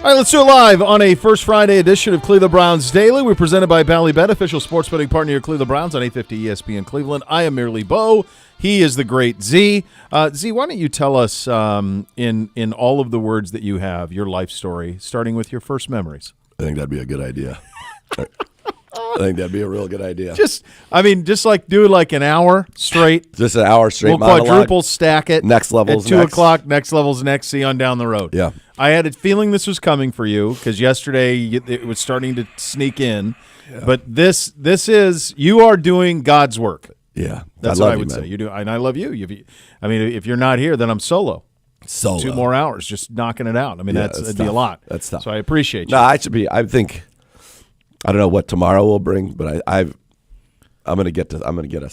All right, let's do it live on a First Friday edition of Cleveland Browns Daily. We're presented by Ballybet, official sports betting partner of Cleveland Browns on 850 ESPN Cleveland. I am merely Bo. He is the great Z. Z, why don't you tell us in all of the words that you have, your life story, starting with your first memories? I think that'd be a good idea. I think that'd be a real good idea. Just like do like an hour straight. Just an hour straight. We'll monologue. quadruple stack it. Next level's at 2 next. o'clock. Next level's next. See on down the road. Yeah. I had a feeling this was coming for you because yesterday it was starting to sneak in. Yeah. But this is you are doing God's work. Yeah, that's what I would say. You do, and I love you. If you're not here, then I'm solo. 2 more hours, just knocking it out. I mean, that'd be a lot. That's tough. So I appreciate you. No, I should be. I think. I don't know what tomorrow will bring, but I'm going to get us.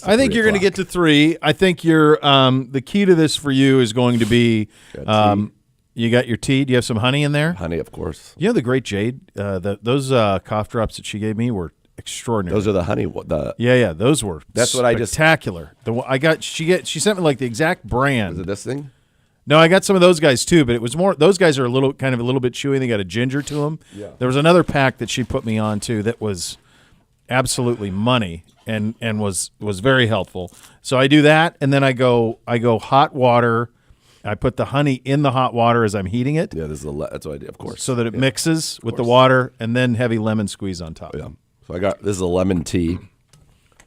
I think you're going to get to 3. I think you're the key to this for you is going to be you got your tea. Do you have some honey in there? Honey, of course. You know the great Jade. Those cough drops that she gave me were extraordinary. Those are the honey. Yeah. Those were that's what spectacular. She sent me like the exact brand. Is it this thing? No, I got some of those guys too, but it was more. Those guys are a little bit chewy. They got a ginger to them. Yeah. There was another pack that she put me on too that was absolutely money and was very helpful. So I do that, and then I go hot water. I put the honey in the hot water as I'm heating it. Yeah, that's what I do, of course. So that it mixes with the water, and then heavy lemon squeeze on top. Yeah. So this is a lemon tea.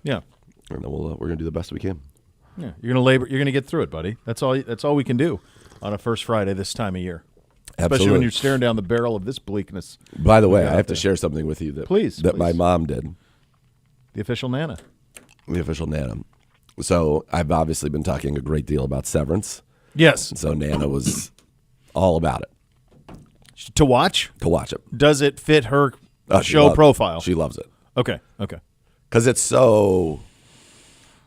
Yeah. And then we're gonna do the best we can. Yeah, you're gonna get through it, buddy. That's all we can do on a First Friday this time of year. Absolutely. Especially when you're staring down the barrel of this bleakness. By the way, I have to share something with you that my mom did. The official Nana. The official Nana. So I've obviously been talking a great deal about Severance. Yes. And so Nana was all about it. To watch? To watch it. Does it fit her show profile? She loves it. Okay. Because it's so...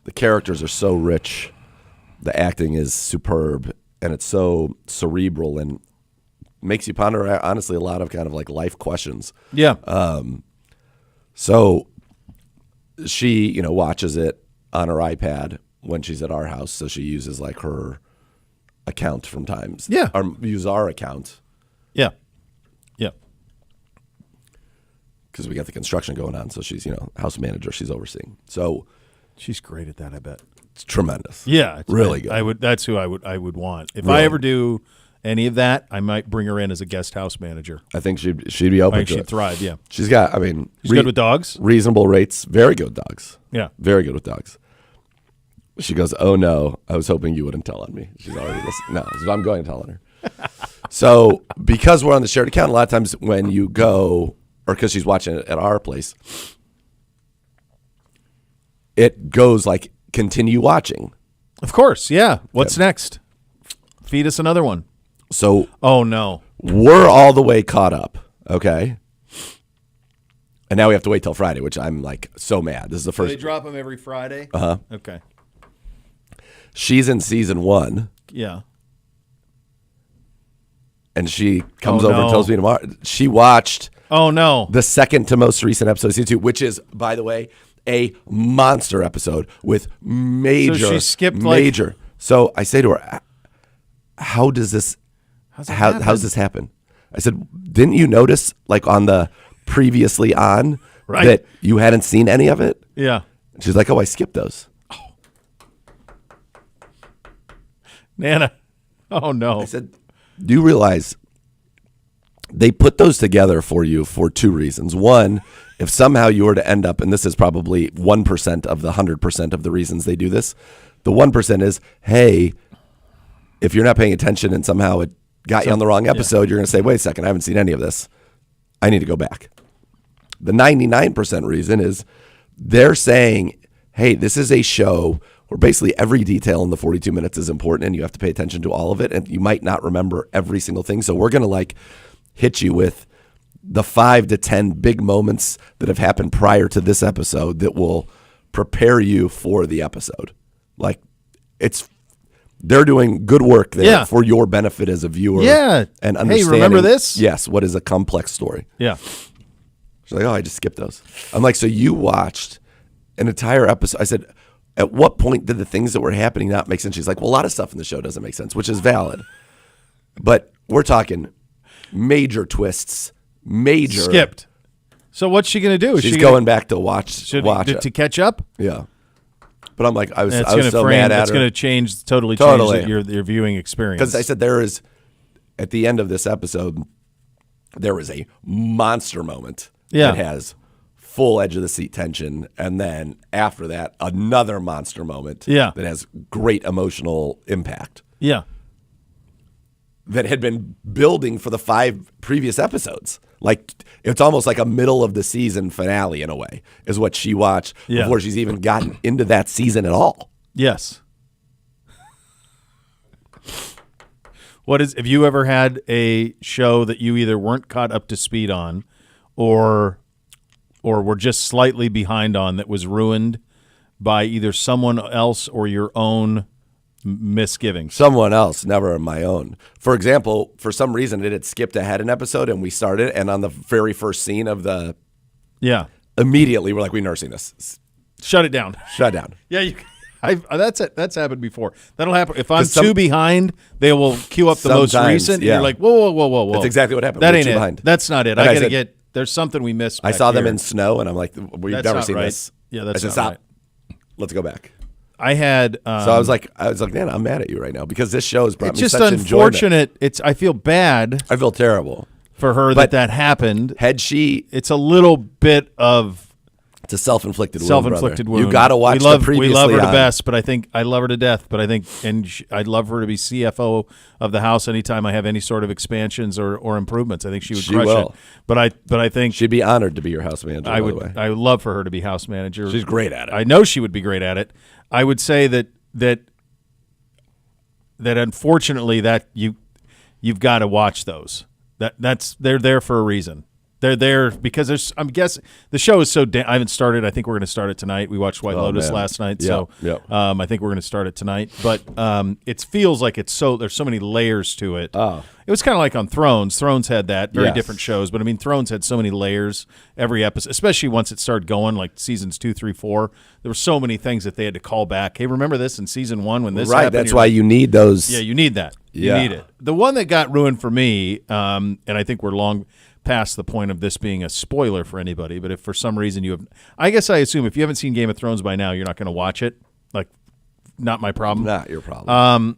The characters are so rich. The acting is superb. And it's so cerebral and makes you ponder, honestly, a lot of kind of like life questions. Yeah. So she, watches it on her iPad when she's at our house. So she uses like her account from times. Yeah. Or use our account. Yeah. Because we got the construction going on. So she's, house manager. She's overseeing. So she's great at that, I bet. It's tremendous. Yeah. Really good. That's who I would want. If really? I ever do any of that, I might bring her in as a guest house manager. I think she'd be open to it. She'd thrive, yeah. She's got, she's good with dogs. Reasonable rates. Very good with dogs. Yeah. Very good with dogs. She goes, oh, no, I was hoping you wouldn't tell on me. She's already listening. No, so I'm going to tell on her. So because we're on the shared account, a lot of times when you go, or because she's watching it at our place, it goes like, continue watching. Of course, yeah. What's next? Feed us another one. So, oh no, we're all the way caught up, okay? And now we have to wait till Friday, which I'm like so mad. This is the first. So they drop them every Friday? Uh-huh. Okay. She's in season 1. Yeah. And she comes over and tells me tomorrow. She watched the second to most recent episode of season 2, which is, by the way, a monster episode with major. So she skipped major. So I say to her, how's this happen? I said, didn't you notice like on the previously on that you hadn't seen any of it? Yeah. And she's like, oh, I skipped those. Oh. Nana. Oh no. I said, do you realize they put those together for you for 2 reasons? One, if somehow you were to end up, and this is probably 1% of the 100% of the reasons they do this, the 1% is, hey, if you're not paying attention and somehow it got you on the wrong episode, you're going to say, wait a second, I haven't seen any of this. I need to go back. The 99% reason is they're saying, hey, this is a show where basically every detail in the 42 minutes is important and you have to pay attention to all of it, and you might not remember every single thing. So we're going to like hit you with the 5 to 10 big moments that have happened prior to this episode that will prepare you for the episode. Like they're doing good work there for your benefit as a viewer. Yeah. And understanding. Hey, remember this? Yes. What is a complex story? Yeah. She's like, oh, I just skipped those. I'm like, so you watched an entire episode. I said, at what point did the things that were happening not make sense? She's like, well, a lot of stuff in the show doesn't make sense, which is valid. But we're talking Major twists. Major. Skipped. So what's she going to do? Is She's she going back to watch to catch up? Yeah. But I'm like, I was so frame, mad at her. It's going to totally change your viewing experience. Because I said at the end of this episode, there was a monster moment that has full edge of the seat tension, and then after that, another monster moment that has great emotional impact. Yeah. That had been building for the 5 previous episodes. Like, it's almost like a middle of the season finale in a way, is what she watched before she's even gotten into that season at all. Yes. Have you ever had a show that you either weren't caught up to speed on or were just slightly behind on that was ruined by either someone else or your own misgivings? Someone else, never my own. For example, for some reason it had skipped ahead an episode and we started, and on the very first scene of the immediately we're like, we're nursing this. Shut it down. Shut down. Yeah, that's happened before. That'll happen. If I'm too behind, they will queue up the most recent. And you're like, whoa. That's exactly what happened. That ain't it. Behind. That's not it. And there's something we missed. I saw them in snow, and I'm like, we've never seen this. Yeah, that's not right. Stop. Let's go back. I had. So I was like, man, I'm mad at you right now because this show has brought me such enjoyment. It's just unfortunate. I feel bad. I feel terrible for her that happened. Had she, it's a little bit of. It's a self-inflicted wound. Self-inflicted wound. You got to watch the previously. We love her to best, but I love her to death. But I think, I'd love her to be CFO of the house anytime I have any sort of expansions or improvements. I think she would crush it. But I think she'd be honored to be your house manager. I would. I would love for her to be house manager. She's great at it. I know she would be great at it. I would say that unfortunately that you've got to watch those. They're there for a reason. They're there because I'm guessing the show is so. I haven't started. I think we're going to start it tonight. We watched White Lotus last night, so I think we're going to start it tonight. But it feels like there's so many layers to it. Oh. It was kind of like on Thrones. Thrones had that very different shows, but I mean Thrones had so many layers every episode, especially once it started going, like seasons 2, 3, 4. There were so many things that they had to call back. Hey, remember this in season 1 when this happened? That's why you need those. Yeah, you need that. You need it. The one that got ruined for me, and I think we're long past the point of this being a spoiler for anybody, but if for some reason I assume if you haven't seen Game of Thrones by now, you're not going to watch it. Like, not my problem. Not your problem.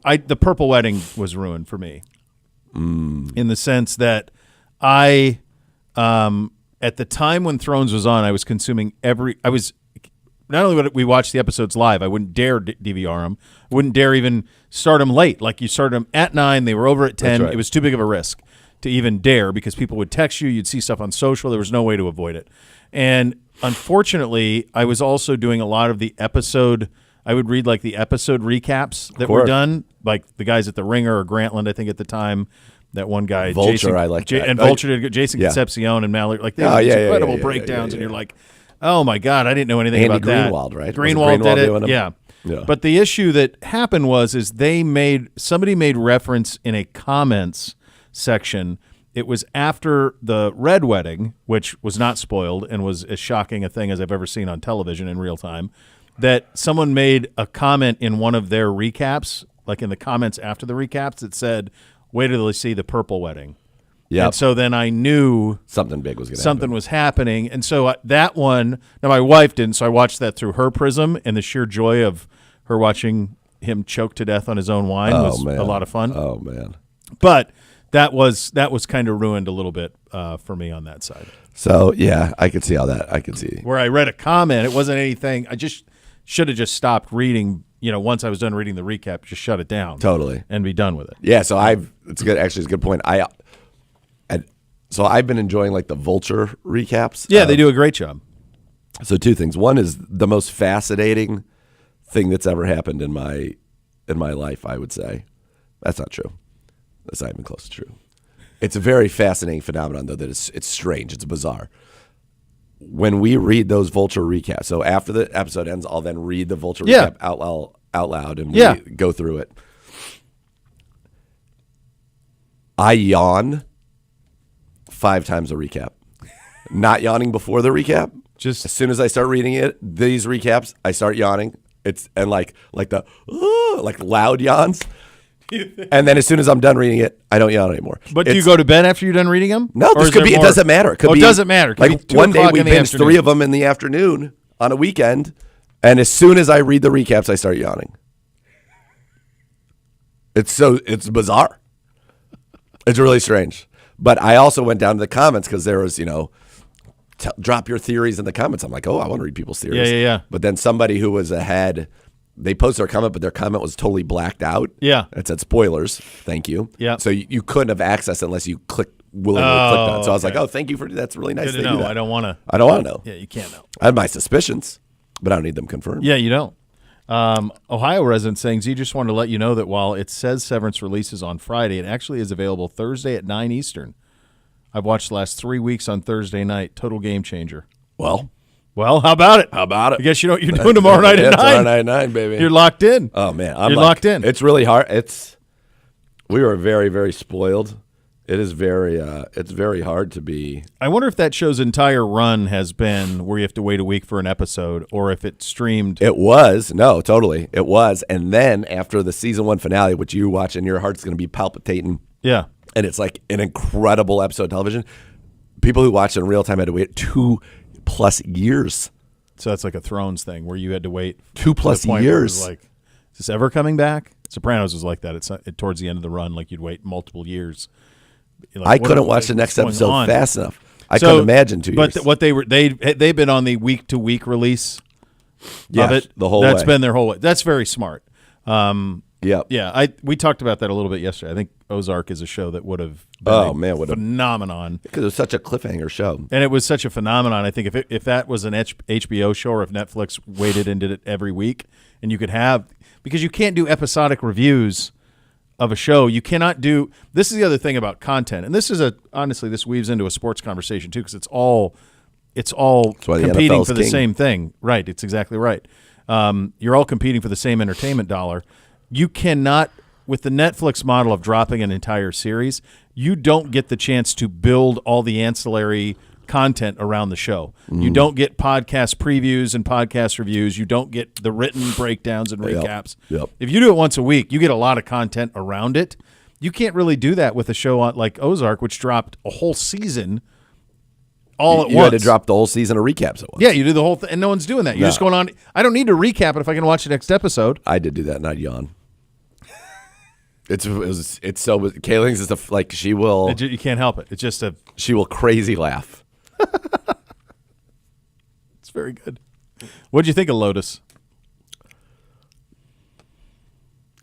The Purple Wedding was ruined for me in the sense that at the time when Thrones was on, I was consuming not only would we watch the episodes live, I wouldn't dare DVR them. I wouldn't dare even start them late. Like you started them at 9, they were over at 10. That's right. It was too big of a risk to even dare because people would text you. You'd see stuff on social. There was no way to avoid it. And unfortunately, I was also doing a lot of the episode. I would read like the episode recaps that were done, like the guys at the Ringer or Grantland, I think at the time. That one guy, Vulture, Jason, I like that. And Vulture did Jason Concepcion and Mallory. Like they had these incredible breakdowns, and you're like, oh my God, I didn't know anything about that. Greenwald, right? Greenwald did it. Yeah. But the issue that happened was somebody made reference in a comments section. It was after the Red Wedding, which was not spoiled and was as shocking a thing as I've ever seen on television in real time, that someone made a comment in one of their recaps, like in the comments after the recaps, that said, wait till they see the Purple Wedding. Yeah. And so then I knew something big was going to happen. Something was happening. And so that one, now my wife didn't, so I watched that through her prism, and the sheer joy of her watching him choke to death on his own wine was a lot of fun. Oh, man. But that was kind of ruined a little bit for me on that side. So, yeah, I could see how that. I could see. Where I read a comment, it wasn't anything. I just should have just stopped reading. Once I was done reading the recap, just shut it down. Totally. And be done with it. Yeah, so it's good. Actually, it's a good point. So I've been enjoying like the Vulture recaps. Yeah, they do a great job. So 2 things. One is the most fascinating thing that's ever happened in my life, I would say. That's not true. That's not even close to true. It's a very fascinating phenomenon, though, that it's strange. It's bizarre. When we read those Vulture recaps, so after the episode ends, I'll then read the Vulture recap out loud, and we go through it. I yawn 5 times a recap. Not yawning before the recap. Just as soon as I start reading these recaps, I start yawning. It's like loud yawns. And then as soon as I'm done reading it, I don't yawn anymore. But do you go to bed after you're done reading them? No, Or this is could there be. It more? doesn't matter. It could be. It doesn't matter. It could Like be 2 one day o'clock we in the binged afternoon. 3 of them in the afternoon on a weekend, and as soon as I read the recaps, I start yawning. It's bizarre. It's really strange. But I also went down to the comments because there was, drop your theories in the comments. I'm like, oh, I want to read people's theories. Yeah. But then somebody who was ahead, they posted their comment, but their comment was totally blacked out. Yeah. It said spoilers. Thank you. Yeah. So you couldn't have access unless you willingly clicked on it. So I was like, oh, thank you for that's really nice. Good to know. I don't want to. I don't want to know. Yeah, you can't know. I have my suspicions, but I don't need them confirmed. Yeah, you don't. Ohio resident saying, Z, just wanted to let you know that while it says Severance releases on Friday, it actually is available Thursday at 9 Eastern. I've watched the last 3 weeks on Thursday night. Total game changer. Well, how about it? how about it? I guess you know what you're doing tomorrow night at 9. Tomorrow night at 9, baby. You're locked in. Oh, man. You're locked in. It's really hard. We were very, very spoiled. It is it's very hard to be. I wonder if that show's entire run has been where you have to wait a week for an episode, or if it streamed. It was. No, totally. It was. And then after the season 1 finale, which you watch and your heart's going to be palpitating. Yeah. And it's like an incredible episode of television. People who watch it in real time had to wait 2+ years. So that's like a Thrones thing where you had to wait 2+ years. Like, is this ever coming back? Sopranos was like that. It's towards the end of the run, like you'd wait multiple years. Like, I couldn't watch the next episode fast enough. I couldn't imagine 2 years. But what they've been on the week-to-week release of it. The whole way. That's been their whole way. That's very smart. Yep. Yeah, we talked about that a little bit yesterday. I think Ozark is a show that would have been a phenomenon. Because it was such a cliffhanger show. And it was such a phenomenon. I think if that was an HBO show, or if Netflix waited and did it every week, and you could have – because you can't do episodic reviews of a show. You cannot do – this is the other thing about content. And this is honestly, this weaves into a sports conversation too, because it's all competing for the same thing. Right. It's exactly right. You're all competing for the same entertainment dollar. You cannot, with the Netflix model of dropping an entire series, you don't get the chance to build all the ancillary content around the show. You don't get podcast previews and podcast reviews. You don't get the written breakdowns and recaps. Yep. If you do it once a week, you get a lot of content around it. You can't really do that with a show like Ozark, which dropped a whole season all at once. You had to drop the whole season of recaps at once. Yeah, you do the whole thing, and no one's doing that. You're just going on. I don't need to recap it if I can watch the next episode. I did do that, and I'd yawn. It's so Kayling's is like she will. You can't help it. It's just she will crazy laugh. It's very good. What did you think of Lotus?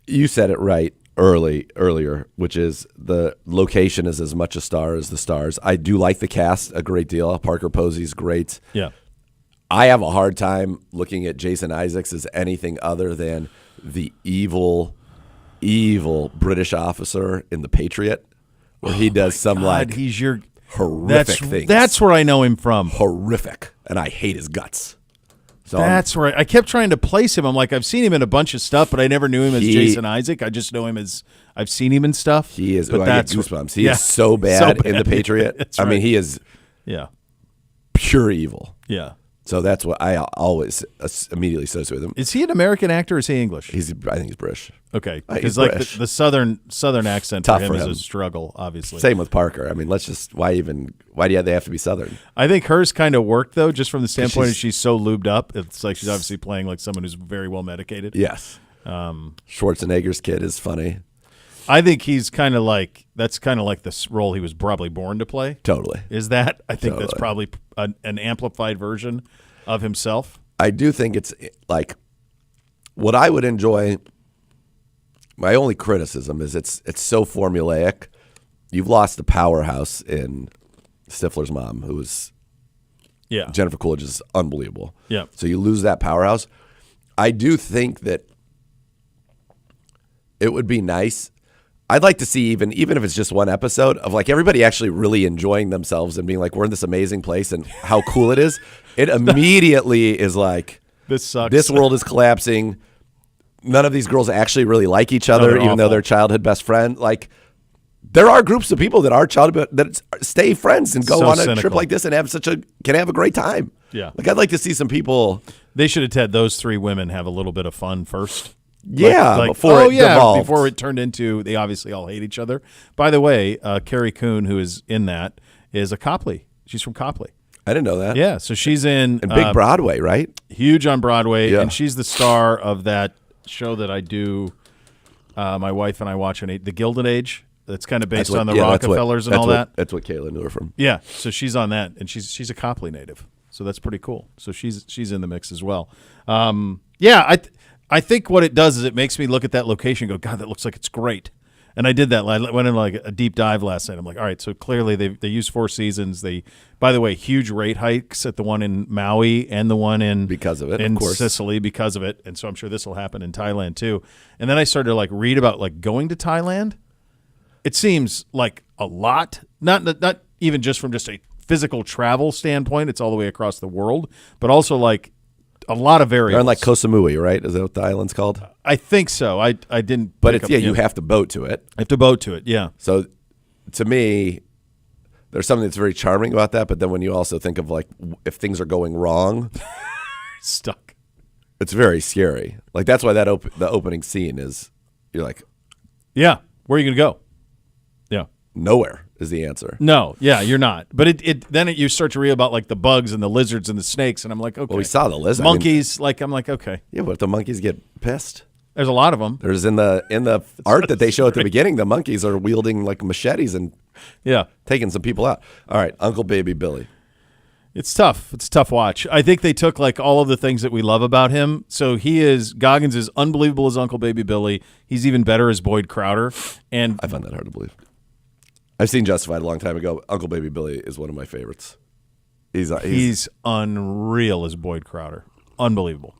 You said it right earlier, which is the location is as much a star as the stars. I do like the cast a great deal. Parker Posey's great. Yeah. I have a hard time looking at Jason Isaacs as anything other than the evil British officer in The Patriot, where he does he's your horrific things. That's where I know him from. Horrific, and I hate his guts. So that's right. I kept trying to place him. I'm like, I've seen him in a bunch of stuff, but I never knew him as Jason Isaac. I just know him as I've seen him in stuff. He is. But I get goosebumps. He is so bad in The Patriot. I mean, he is. Yeah. Pure evil. Yeah. So that's what I always immediately associate with him. Is he an American actor or is he English? I think he's British. Okay. He's Because like British. the southern accent Tough for him for is him. a struggle, obviously. Same with Parker. I mean, why do they have to be Southern? I think hers kind of worked, though, just from the standpoint that she's so lubed up. It's like she's obviously playing like someone who's very well medicated. Yes. Schwarzenegger's kid is funny. I think he's kind of like that's kind of like this role he was probably born to play. Totally. Is that? I think that's probably an amplified version of himself. I do think it's like what I would enjoy. My only criticism is it's so formulaic. You've lost the powerhouse in Stifler's mom, who is Jennifer Coolidge is unbelievable. Yeah. So you lose that powerhouse. I do think that it would be nice. I'd like to see even if it's just one episode of like everybody actually really enjoying themselves and being like, we're in this amazing place and how cool it is. It immediately is like, this sucks. This world is collapsing. None of these girls actually really like each other, even though they're childhood best friend. Like, there are groups of people that are that stay friends and go on a trip like this and can have a great time. Yeah. Like, I'd like to see some people. They should have had those three women have a little bit of fun first. Yeah, before it devolved. Before it turned into they obviously all hate each other. By the way, Carrie Coon, who is in that, is a Copley. She's from Copley. I didn't know that. Yeah, so she's in big Broadway, right? Huge on Broadway, Yeah. and she's the star of that show that I do. My wife and I watch The Gilded Age. That's kind of based on the Rockefellers and all that. That's what Kayla knew her from. Yeah, so she's on that, and she's a Copley native, so that's pretty cool. So she's in the mix as well. I think what it does is it makes me look at that location and go, God, that looks like it's great. And I did that. I went in like a deep dive last night. I'm like, all right, so clearly they use Four Seasons. By the way, huge rate hikes at the one in Maui and the one in because of it, in of course. Sicily because of it. And so I'm sure this will happen in Thailand too. And then I started to like read about like going to Thailand. It seems like a lot, not even just from just a physical travel standpoint. It's all the way across the world, but also like a lot of variables. They're on like Koh Samui, right? Is that what the island's called? I think so. I didn't. But it's you have to boat to it. I have to boat to it. Yeah. So to me, there's something that's very charming about that. But then when you also think of like if things are going wrong, stuck. It's very scary. Like that's why the opening scene is you're like, yeah, where are you gonna go? Yeah, nowhere is the answer. No, yeah, you're not. But then you start to read about like the bugs and the lizards and the snakes, and I'm like, okay. Well, we saw the lizard. Monkeys, I'm like, okay. Yeah, but if the monkeys get pissed? There's a lot of them. There's in the art that they show at the beginning, the monkeys are wielding like machetes and taking some people out. All right, Uncle Baby Billy. It's tough. It's a tough watch. I think they took like all of the things that we love about him. So Goggins is unbelievable as Uncle Baby Billy. He's even better as Boyd Crowder. And I find that hard to believe. I've seen Justified a long time ago. Uncle Baby Billy is one of my favorites. He's unreal as Boyd Crowder. Unbelievable.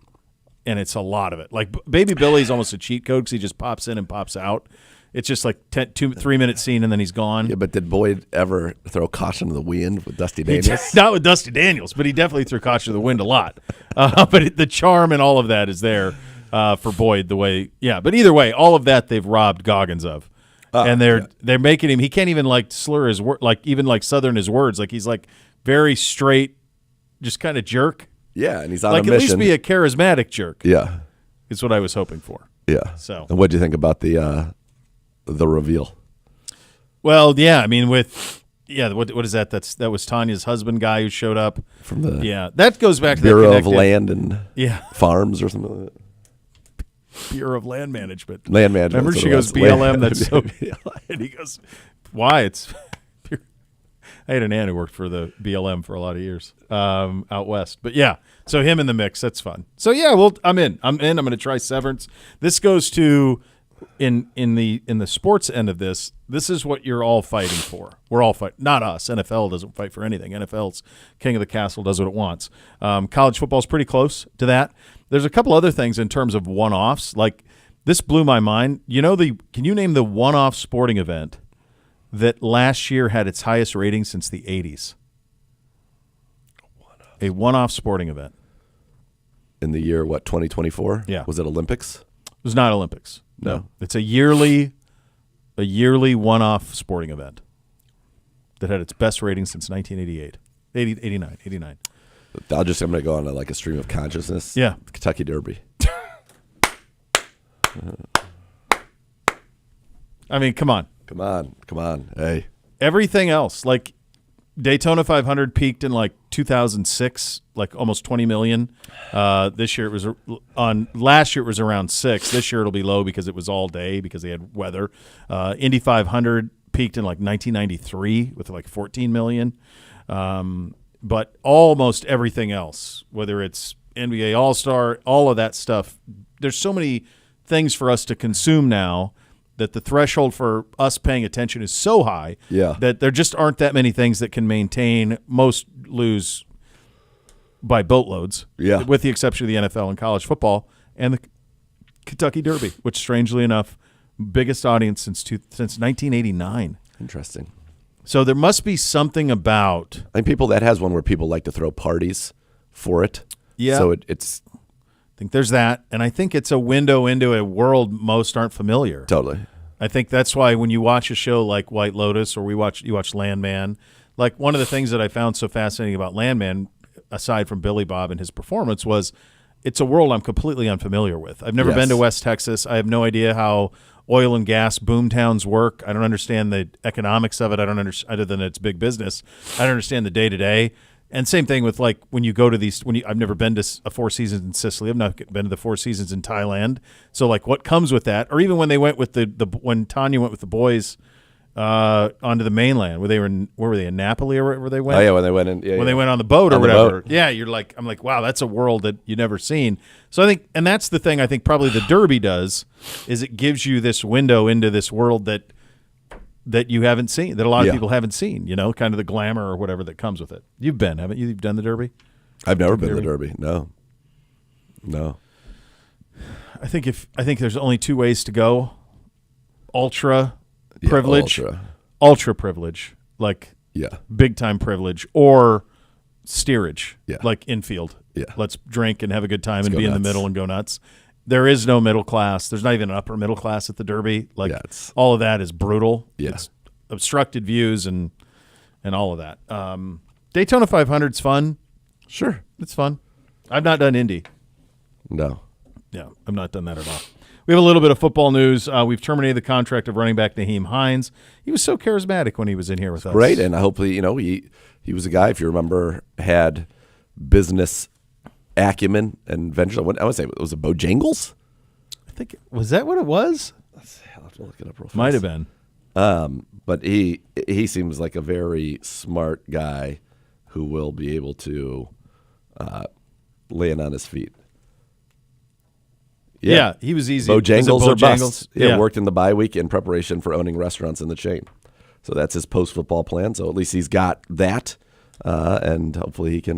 And it's a lot of it. Like Baby Billy's almost a cheat code because he just pops in and pops out. It's just like 3-minute scene and then he's gone. Yeah, but did Boyd ever throw caution to the wind with Dusty Daniels? Not with Dusty Daniels, but he definitely threw caution to the wind a lot. But the charm and all of that is there for Boyd. But either way, all of that they've robbed Goggins of. And they're making him. He can't even like slur his word, like even like southern his words. Like he's like very straight, just kind of jerk. Yeah, and he's on like a mission. At least be a charismatic jerk. Yeah, is what I was hoping for. Yeah. So, and what do you think about the reveal? Well, yeah, I mean, what is that? That was Tanya's husband guy who showed up from the that goes back to Bureau of Land and Farms or something like that. Bureau of Land Management. Land Management. Remember, she goes BLM. That's so. And he goes, "Why?" It's. I had an aunt who worked for the BLM for a lot of years out west. But yeah, so him in the mix. That's fun. So yeah, well, I'm in. I'm going to try Severance. This goes to in the sports end of this. This is what you're all fighting for. We're all fighting. Not us. NFL doesn't fight for anything. NFL's king of the castle, does what it wants. College football's pretty close to that. There's a couple other things in terms of one-offs. Like this blew my mind. Can you name the one-off sporting event that last year had its highest rating since the 80s? A one-off sporting event. In the year, 2024? Yeah. Was it Olympics? It was not Olympics. No. It's a yearly one-off sporting event that had its best rating since 1988. 89. I'm going to go on like a stream of consciousness. Yeah. Kentucky Derby. I mean, come on. Come on. Hey. Everything else, like Daytona 500 peaked in like 2006, like almost 20 million. This year last year it was around 6. This year it'll be low because it was all day because they had weather. Indy 500 peaked in like 1993 with like 14 million. But almost everything else, whether it's NBA All-Star, all of that stuff, there's so many things for us to consume now that the threshold for us paying attention is so high that there just aren't that many things that can maintain. Most lose by boatloads, with the exception of the NFL and college football and the Kentucky Derby, which strangely enough, biggest audience since 1989. Interesting. So there must be something about. I think that has one where people like to throw parties for it. Yeah. So it's. I think there's that, and I think it's a window into a world most aren't familiar. Totally. I think that's why when you watch a show like White Lotus or you watch Landman, like one of the things that I found so fascinating about Landman, aside from Billy Bob and his performance, was it's a world I'm completely unfamiliar with. I've never Yes. been to West Texas. I have no idea how oil and gas boom towns work. I don't understand the economics of it. I don't understand, other than it's big business. I don't understand the day-to-day. And same thing with like when you go to these. I've never been to a Four Seasons in Sicily. I've not been to the Four Seasons in Thailand. So like, what comes with that? Or even when they went with when Tanya went with the boys onto the mainland, where were they in Napoli or where they went? Oh yeah, when they went in. Yeah, When yeah. they went on the boat or On the whatever. boat. Yeah, I'm like, wow, that's a world that you never seen. So I think, and that's the thing I think probably the Derby does, is it gives you this window into this world that you haven't seen, that a lot of Yeah. people haven't seen, kind of the glamour or whatever that comes with it. You've been, haven't you? You've done the Derby? I've never been to the Derby. No. I think there's only two ways to go. Ultra privilege. Ultra privilege. Like Yeah. big time privilege, or steerage, Yeah. like infield. Yeah. Let's drink and have a good time and go be in the nuts. middle and go nuts. There is no middle class. There's not even an upper middle class at the Derby. Like Yeah, it's- all of that is brutal. Yeah. It's obstructed views and all of that. Daytona 500's fun. Sure. It's fun. I've not done Indy. No. Yeah, I've not done that at all. We have a little bit of football news. We've terminated the contract of running back Naheem Hines. He was so charismatic when he was in here with us. Great, and hopefully, he was a guy, if you remember, had business acumen and eventually, I would say, was it Bojangles? I think, was that what it was? I'll have to look it up real fast. Might have been. But he seems like a very smart guy who will be able to land on his feet. Yeah, he was easy. Bojangles or Bojangles? bust. Yeah, worked in the bye week in preparation for owning restaurants in the chain. So that's his post-football plan. So at least he's got that, and hopefully he can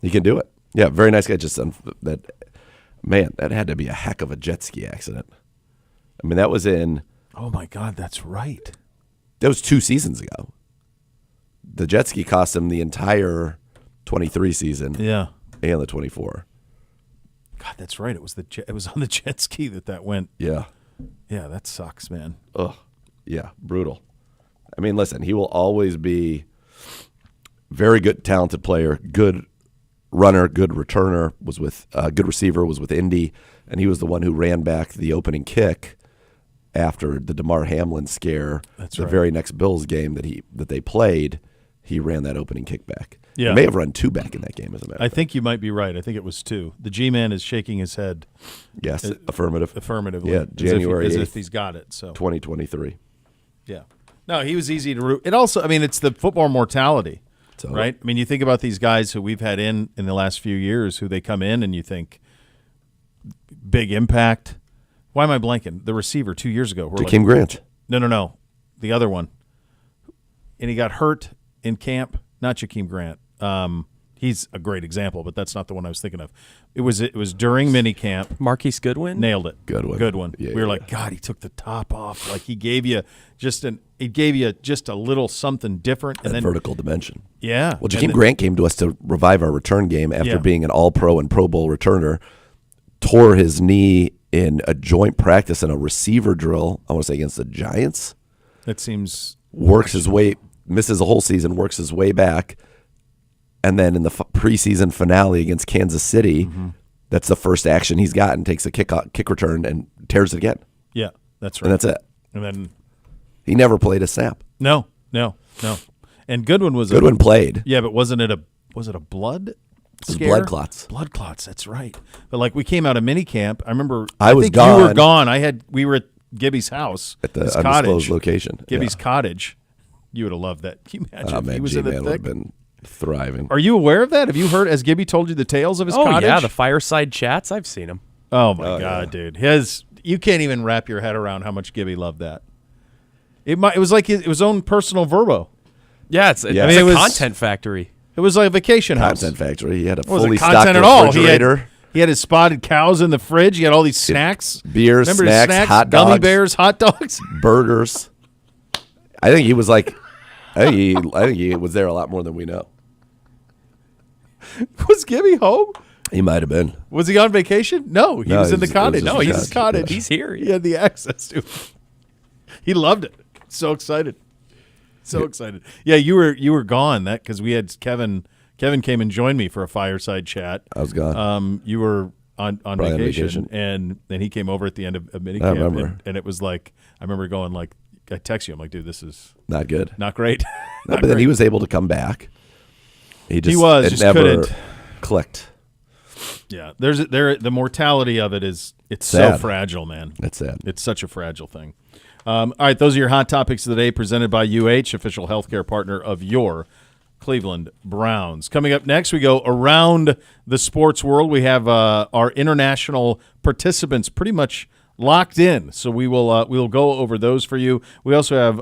do it. Yeah, very nice guy. Just that had to be a heck of a jet ski accident. I mean, that was Oh my God, that's right. that was 2 seasons ago. The jet ski cost him the entire 23 season Yeah. and the 24. God, that's right. It was on the jet ski that went. Yeah. Yeah, that sucks, man. Ugh. Yeah, brutal. I mean, listen, he will always be very good, talented player, good runner, good returner, was with good receiver, was with Indy, and he was the one who ran back the opening kick after the DeMar Hamlin scare. That's the right. very next Bills game that they played, he ran that opening kick back. Yeah. He may have run 2 back in that game, as a matter of I fact. think you might be right. I think it was 2. The G-Man is shaking his head Yes, affirmative. affirmatively. Yeah, January as 8th. if he's got it. So 2023. yeah. No, he was easy to root. It also, I mean, it's the football mortality, So, right? I mean, you think about these guys who we've had in the last few years, who they come in and you think big impact. Why am I blanking? The receiver 2 years ago. We're Jakeem Grant. No. The other one. And he got hurt in camp. Not Jakeem Grant. He's a great example, but that's not the one I was thinking of. It was during minicamp. Marquise Goodwin? Nailed it. Good one. Good one. Yeah, we were like, God, he took the top off. Like he gave you just a little something different, and That then vertical dimension. yeah. Well, And Jakeem Grant came to us to revive our return game after Yeah. being an All-Pro and Pro Bowl returner. Tore his knee in a joint practice in a receiver drill, I want to say against the Giants. That seems Works his way, misses a whole season, works his way back. And then in the preseason finale against Kansas City, that's the first action he's gotten, takes a kick return and tears it again. yeah. That's right. And that's it. And then He never played a snap. no. And Goodwin was Goodwin played. Yeah, but was it a blood was scare? blood clots. Blood clots. That's right. But like we came out of minicamp. I remember. I was think you were gone. gone. We were at Gibby's house At the his undisclosed cottage. location. Gibby's Yeah. cottage. You would have loved that. Can you imagine Oh, if man, he was in the G-Man would thick? have been thriving. Are you aware of that? Have you heard? Has Gibby told you the tales of his Oh, cottage? yeah, the fireside chats. I've seen them. Oh my God, yeah. dude! You can't even wrap your head around how much Gibby loved that. It was like his own personal Verbo. Yeah, it's, Yeah. it's I mean, a it was- content factory. It was like a vacation house. Content factory. He had a It wasn't fully content stocked at all. refrigerator. He had his spotted cows in the fridge. He had all these snacks, beers, Remember his snacks, hot gummy dogs. bears, hot dogs. Burgers. I think he was like, I think he was there a lot more than we know. Was Gibby home? He might have been. Was he on vacation? No, he No, was in the it was cottage. just No, his he's his cottage. He's here. He had the access to it. He loved it. So excited. So excited. Yeah, you were gone because we had Kevin Kevin came and joined me for a fireside chat. I was gone. You were on Probably vacation, and then he came over at the end of minicamp. I remember. And it was like, I remember going like, I text you, I'm like, dude, this is Not good. not great. No, but then he was able to come back. It just never couldn't. clicked. Yeah, the mortality of it it's so Sad. fragile, man. That's sad. It's such a fragile thing. All right, those are your hot topics of the day, presented by UH, official healthcare partner of your Cleveland Browns. Coming up next, we go around the sports world. We have our international participants pretty much locked in, so we'll go over those for you. We also have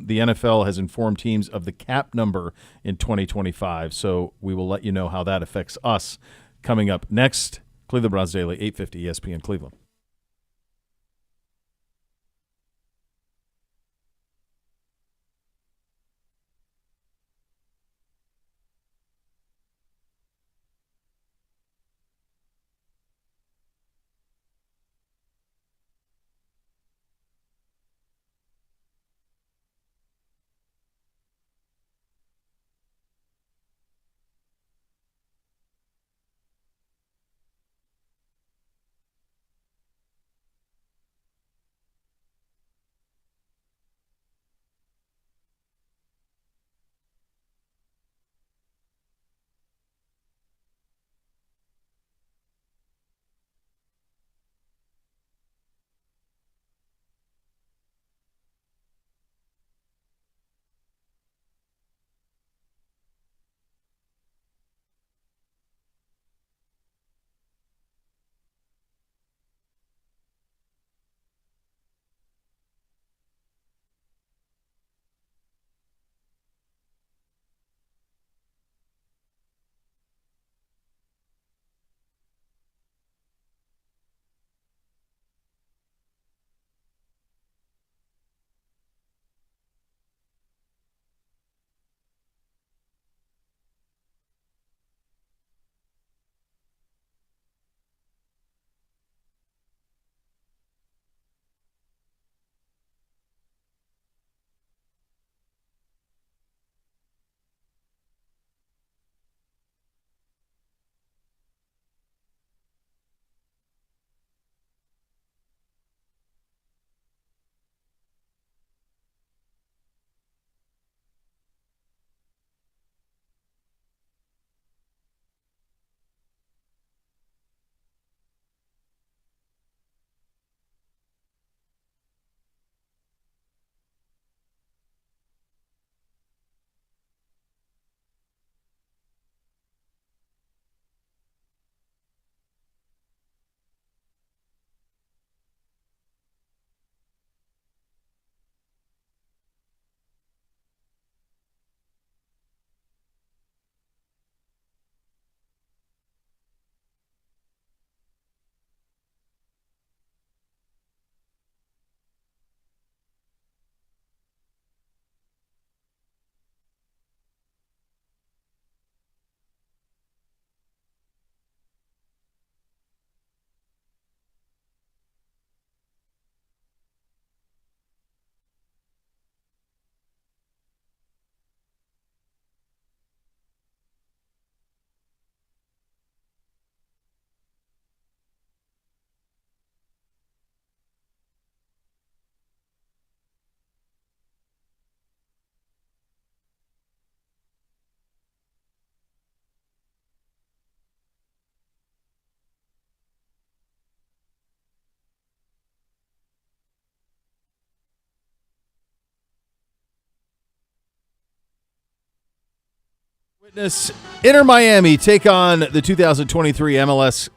the NFL has informed teams of the cap number in 2025, so we will let you know how that affects us. Coming up next, Cleveland Browns Daily, 850 ESPN Cleveland. Witness Inter Miami take on the 2023 MLS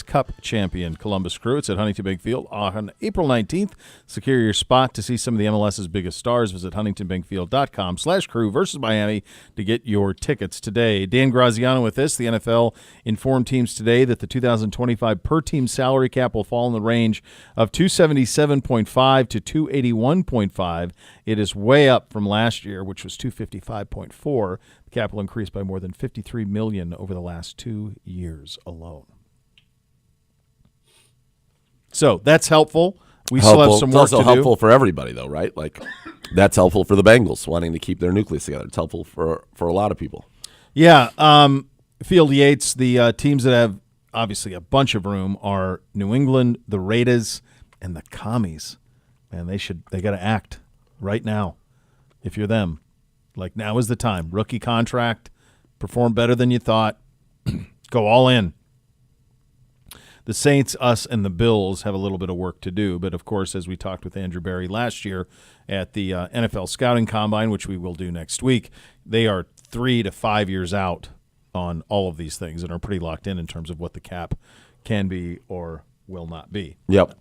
Cup champion Columbus Crew. It's at Huntington Bank Field on April 19th. Secure your spot to see some of the MLS's biggest stars. Visit huntingtonbankfield.com/crew versus Miami to get your tickets today. Dan Graziano with this. The NFL informed teams today that the 2025 per-team salary cap will fall in the range of $277.5 to $281.5. It is way up from last year, which was $255.4. The cap will increase by more than $53 million over the last 2 years alone. So that's helpful. We still have some work It's also to helpful do. for everybody, though, right? Like, That's helpful for the Bengals wanting to keep their nucleus together. It's helpful for a lot of people. Yeah. Field Yates, the teams that have obviously a bunch of room are New England, the Raiders, and the Commies. Man, they got to act right now if you're them. Like, now is the time. Rookie contract, perform better than you thought, go all in. The Saints, us, and the Bills have a little bit of work to do. But, of course, as we talked with Andrew Berry last year at the NFL Scouting Combine, which we will do next week, they are 3 to 5 years out on all of these things and are pretty locked in terms of what the cap can be or will not be. Yep.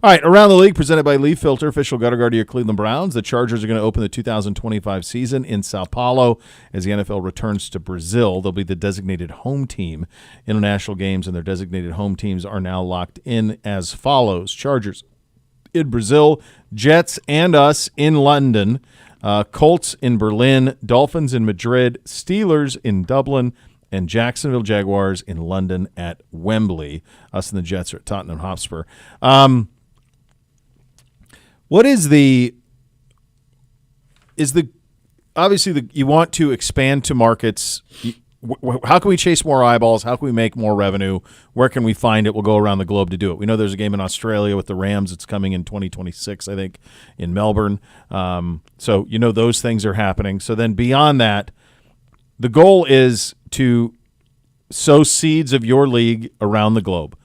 All right, Around the League, presented by Leaf Filter, official gutter guard of your Cleveland Browns. The Chargers are going to open the 2025 season in Sao Paulo as the NFL returns to Brazil. They'll be the designated home team. International games and their designated home teams are now locked in as follows. Chargers in Brazil, Jets and us in London, Colts in Berlin, Dolphins in Madrid, Steelers in Dublin, and Jacksonville Jaguars in London at Wembley. Us and the Jets are at Tottenham Hotspur. What is obviously you want to expand to markets. How can we chase more eyeballs? How can we make more revenue? Where can we find it? We'll go around the globe to do it. We know there's a game in Australia with the Rams. It's coming in 2026, I think, in Melbourne. So those things are happening. So then beyond that, the goal is to sow seeds of your league around the globe.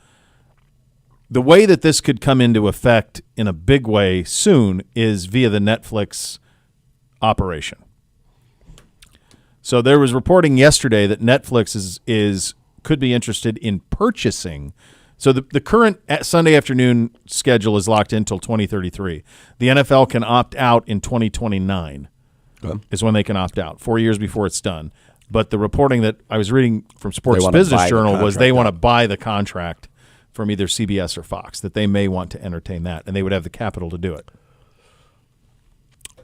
The way that this could come into effect in a big way soon is via the Netflix operation. So there was reporting yesterday that Netflix could be interested in purchasing. So the current Sunday afternoon schedule is locked in until 2033. The NFL can opt out in 2029 is when they can opt out, 4 years before it's done. But the reporting that I was reading from Sports Business Journal was they want to buy the contract from either CBS or Fox, that they may want to entertain that, and they would have the capital to do it.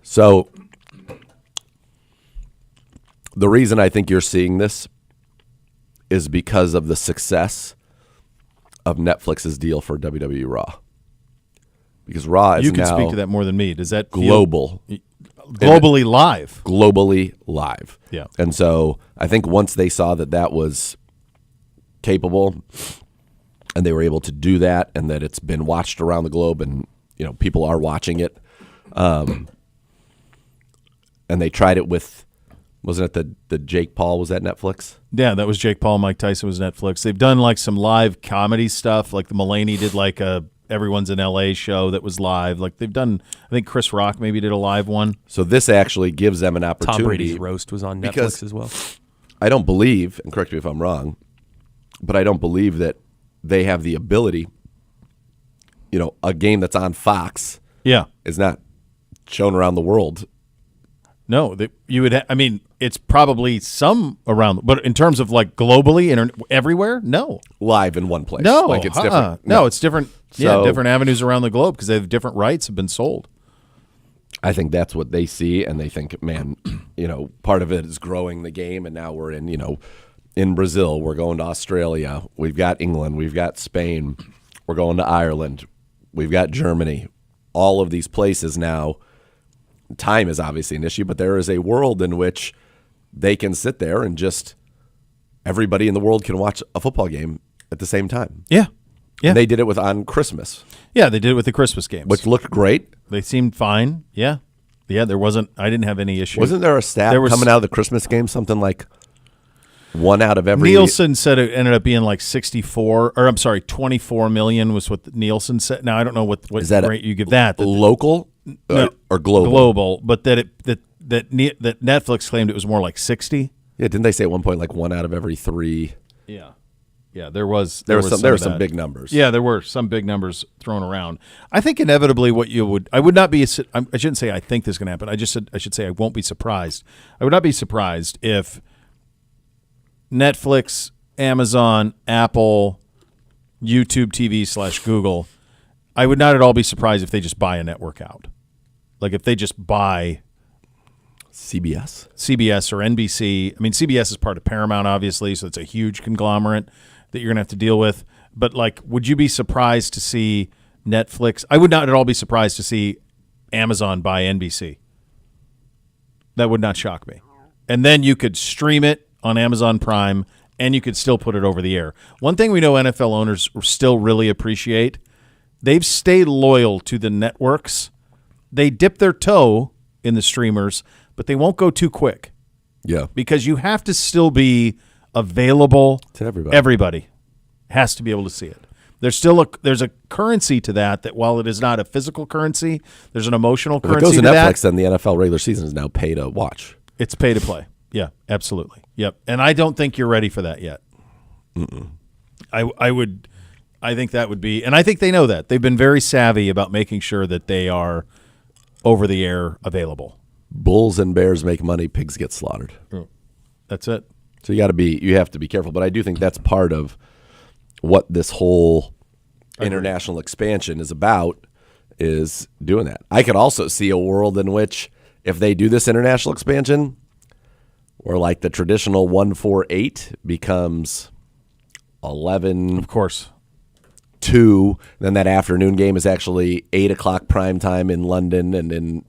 So the reason I think you're seeing this is because of the success of Netflix's deal for WWE Raw. Because Raw is now... You can speak to that more than me. Does that global? Globally live. Globally live. Yeah. And so I think once they saw that was capable and they were able to do that and that it's been watched around the globe and people are watching it, and they tried it with... Wasn't it the Jake Paul was at Netflix? Yeah, that was Jake Paul. Mike Tyson was Netflix. They've done like some live comedy stuff. Like the Mulaney did like a Everyone's in L.A. show that was live. Like they've done, I think Chris Rock maybe did a live one. So this actually gives them an opportunity. Tom Brady's roast was on Netflix as well. I don't believe, and correct me if I'm wrong, but I don't believe that they have the ability, a game that's on Fox is not shown around the world. No, you would. It's probably some around, but in terms of like globally, everywhere, no. Live in one place. No, like it's different. No, it's different. So, different avenues around the globe because they have different rights have been sold. I think that's what they see, and they think, man, part of it is growing the game, and now we're in Brazil, we're going to Australia, we've got England, we've got Spain, we're going to Ireland, we've got Germany, all of these places now. Time is obviously an issue, but there is a world in which they can sit there and just everybody in the world can watch a football game at the same time. Yeah. Yeah. And they did it on Christmas. Yeah, they did it with the Christmas games. Which looked great. They seemed fine. Yeah. Yeah, I didn't have any issue. Wasn't there a stat coming out of the Christmas game, something like 1 out of every... Nielsen said it ended up being like 24 million was what Nielsen said. Now, I don't know what rate you give that. Local? Or global? Global, but that Netflix claimed it was more like 60. Yeah, didn't they say at one point like 1 out of every 3? Yeah, yeah. There were some big numbers. Yeah, there were some big numbers thrown around. I think inevitably I would not be. I shouldn't say I think this is going to happen. I should say I won't be surprised. I would not be surprised if Netflix, Amazon, Apple, YouTube TV / Google. I would not at all be surprised if they just buy a network out. Like if they just buy CBS or NBC. I mean, CBS is part of Paramount, obviously, so it's a huge conglomerate that you're going to have to deal with. But, like, would you be surprised to see Netflix? I would not at all be surprised to see Amazon buy NBC. That would not shock me. And then you could stream it on Amazon Prime, and you could still put it over the air. One thing we know NFL owners still really appreciate, they've stayed loyal to the networks. They dip their toe in the streamers, but they won't go too quick. Yeah. Because you have to still be available to everybody. Everybody has to be able to see it. There's a currency to that while it is not a physical currency, there's an emotional currency to that. If it goes to Netflix, then the NFL regular season is now pay to watch. It's pay to play. Yeah, absolutely. Yep. And I don't think you're ready for that yet. I think that would be, and I think they know that. They've been very savvy about making sure that they are over the air available. Bulls and bears make money, pigs get slaughtered. That's it. So you have to be careful. But I do think that's part of what this whole international expansion is about, is doing that. I could also see a world in which if they do this international expansion, where like the traditional 1-4-8 becomes 11, of course, 2, then that afternoon game is actually 8 o'clock prime time in London, and in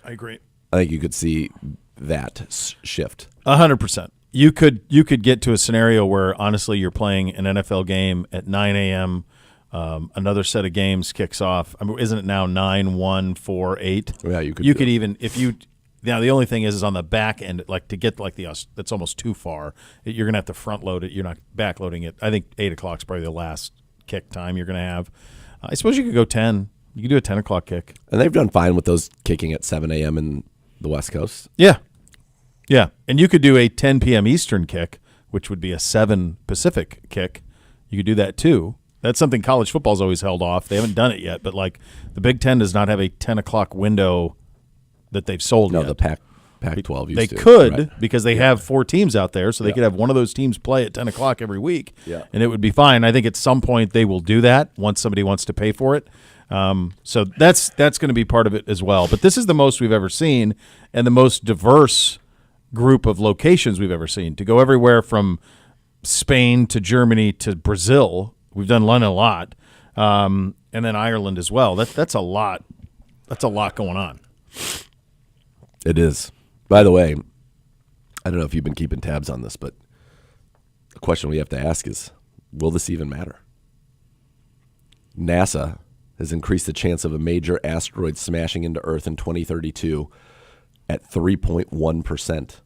I agree. I think you could see that shift. 100%. You could get to a scenario where honestly you're playing an NFL game at 9 a.m. Another set of games kicks off. I mean, isn't it now 9, 1, 4, 8? Yeah, you could even if you. Now the only thing is on the back end, like to get like that's almost too far. You're gonna have to front load it. You're not back loading it. I think 8 o'clock is probably the last kick time you're gonna have. I suppose you could go 10. You could do a 10 o'clock kick. And they've done fine with those kicking at 7 a.m. in the West Coast. Yeah. Yeah. And you could do a 10 p.m. Eastern kick, which would be a 7 Pacific kick. You could do that too. That's something college football's always held off. They haven't done it yet, but like the Big Ten does not have a 10 o'clock window that they've sold yet. No, the Pac-12 used they to. They could, right. because they have 4 teams out there, so they could have one of those teams play at 10 o'clock every week, and it would be fine. I think at some point they will do that once somebody wants to pay for it. So that's going to be part of it as well. But this is the most we've ever seen and the most diverse group of locations we've ever seen. To go everywhere from Spain to Germany to Brazil, we've done London a lot, and then Ireland as well. That's a lot. That's a lot going on. It is. By the way, I don't know if you've been keeping tabs on this, but the question we have to ask is, will this even matter? NASA has increased the chance of a major asteroid smashing into Earth in 2032 at 3.1%.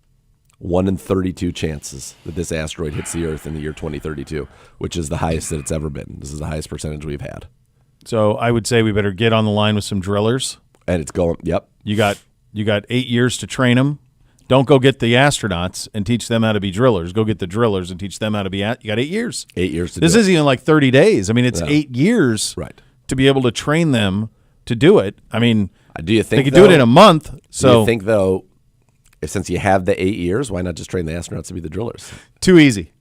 1 in 32 chances that this asteroid hits the Earth in the year 2032, which is the highest that it's ever been. This is the highest percentage we've had. So I would say we better get on the line with some drillers. And it's going, yep. You got 8 years to train them. Don't go get the astronauts and teach them how to be drillers. Go get the drillers and teach them how to be. You got 8 years. 8 years to This do it. isn't even like 30 days. I mean, it's 8 years to be able to train them to do it. I mean, do you think they could do it in a month? So do you think, though, since you have the 8 years, why not just train the astronauts to be the drillers? Too easy.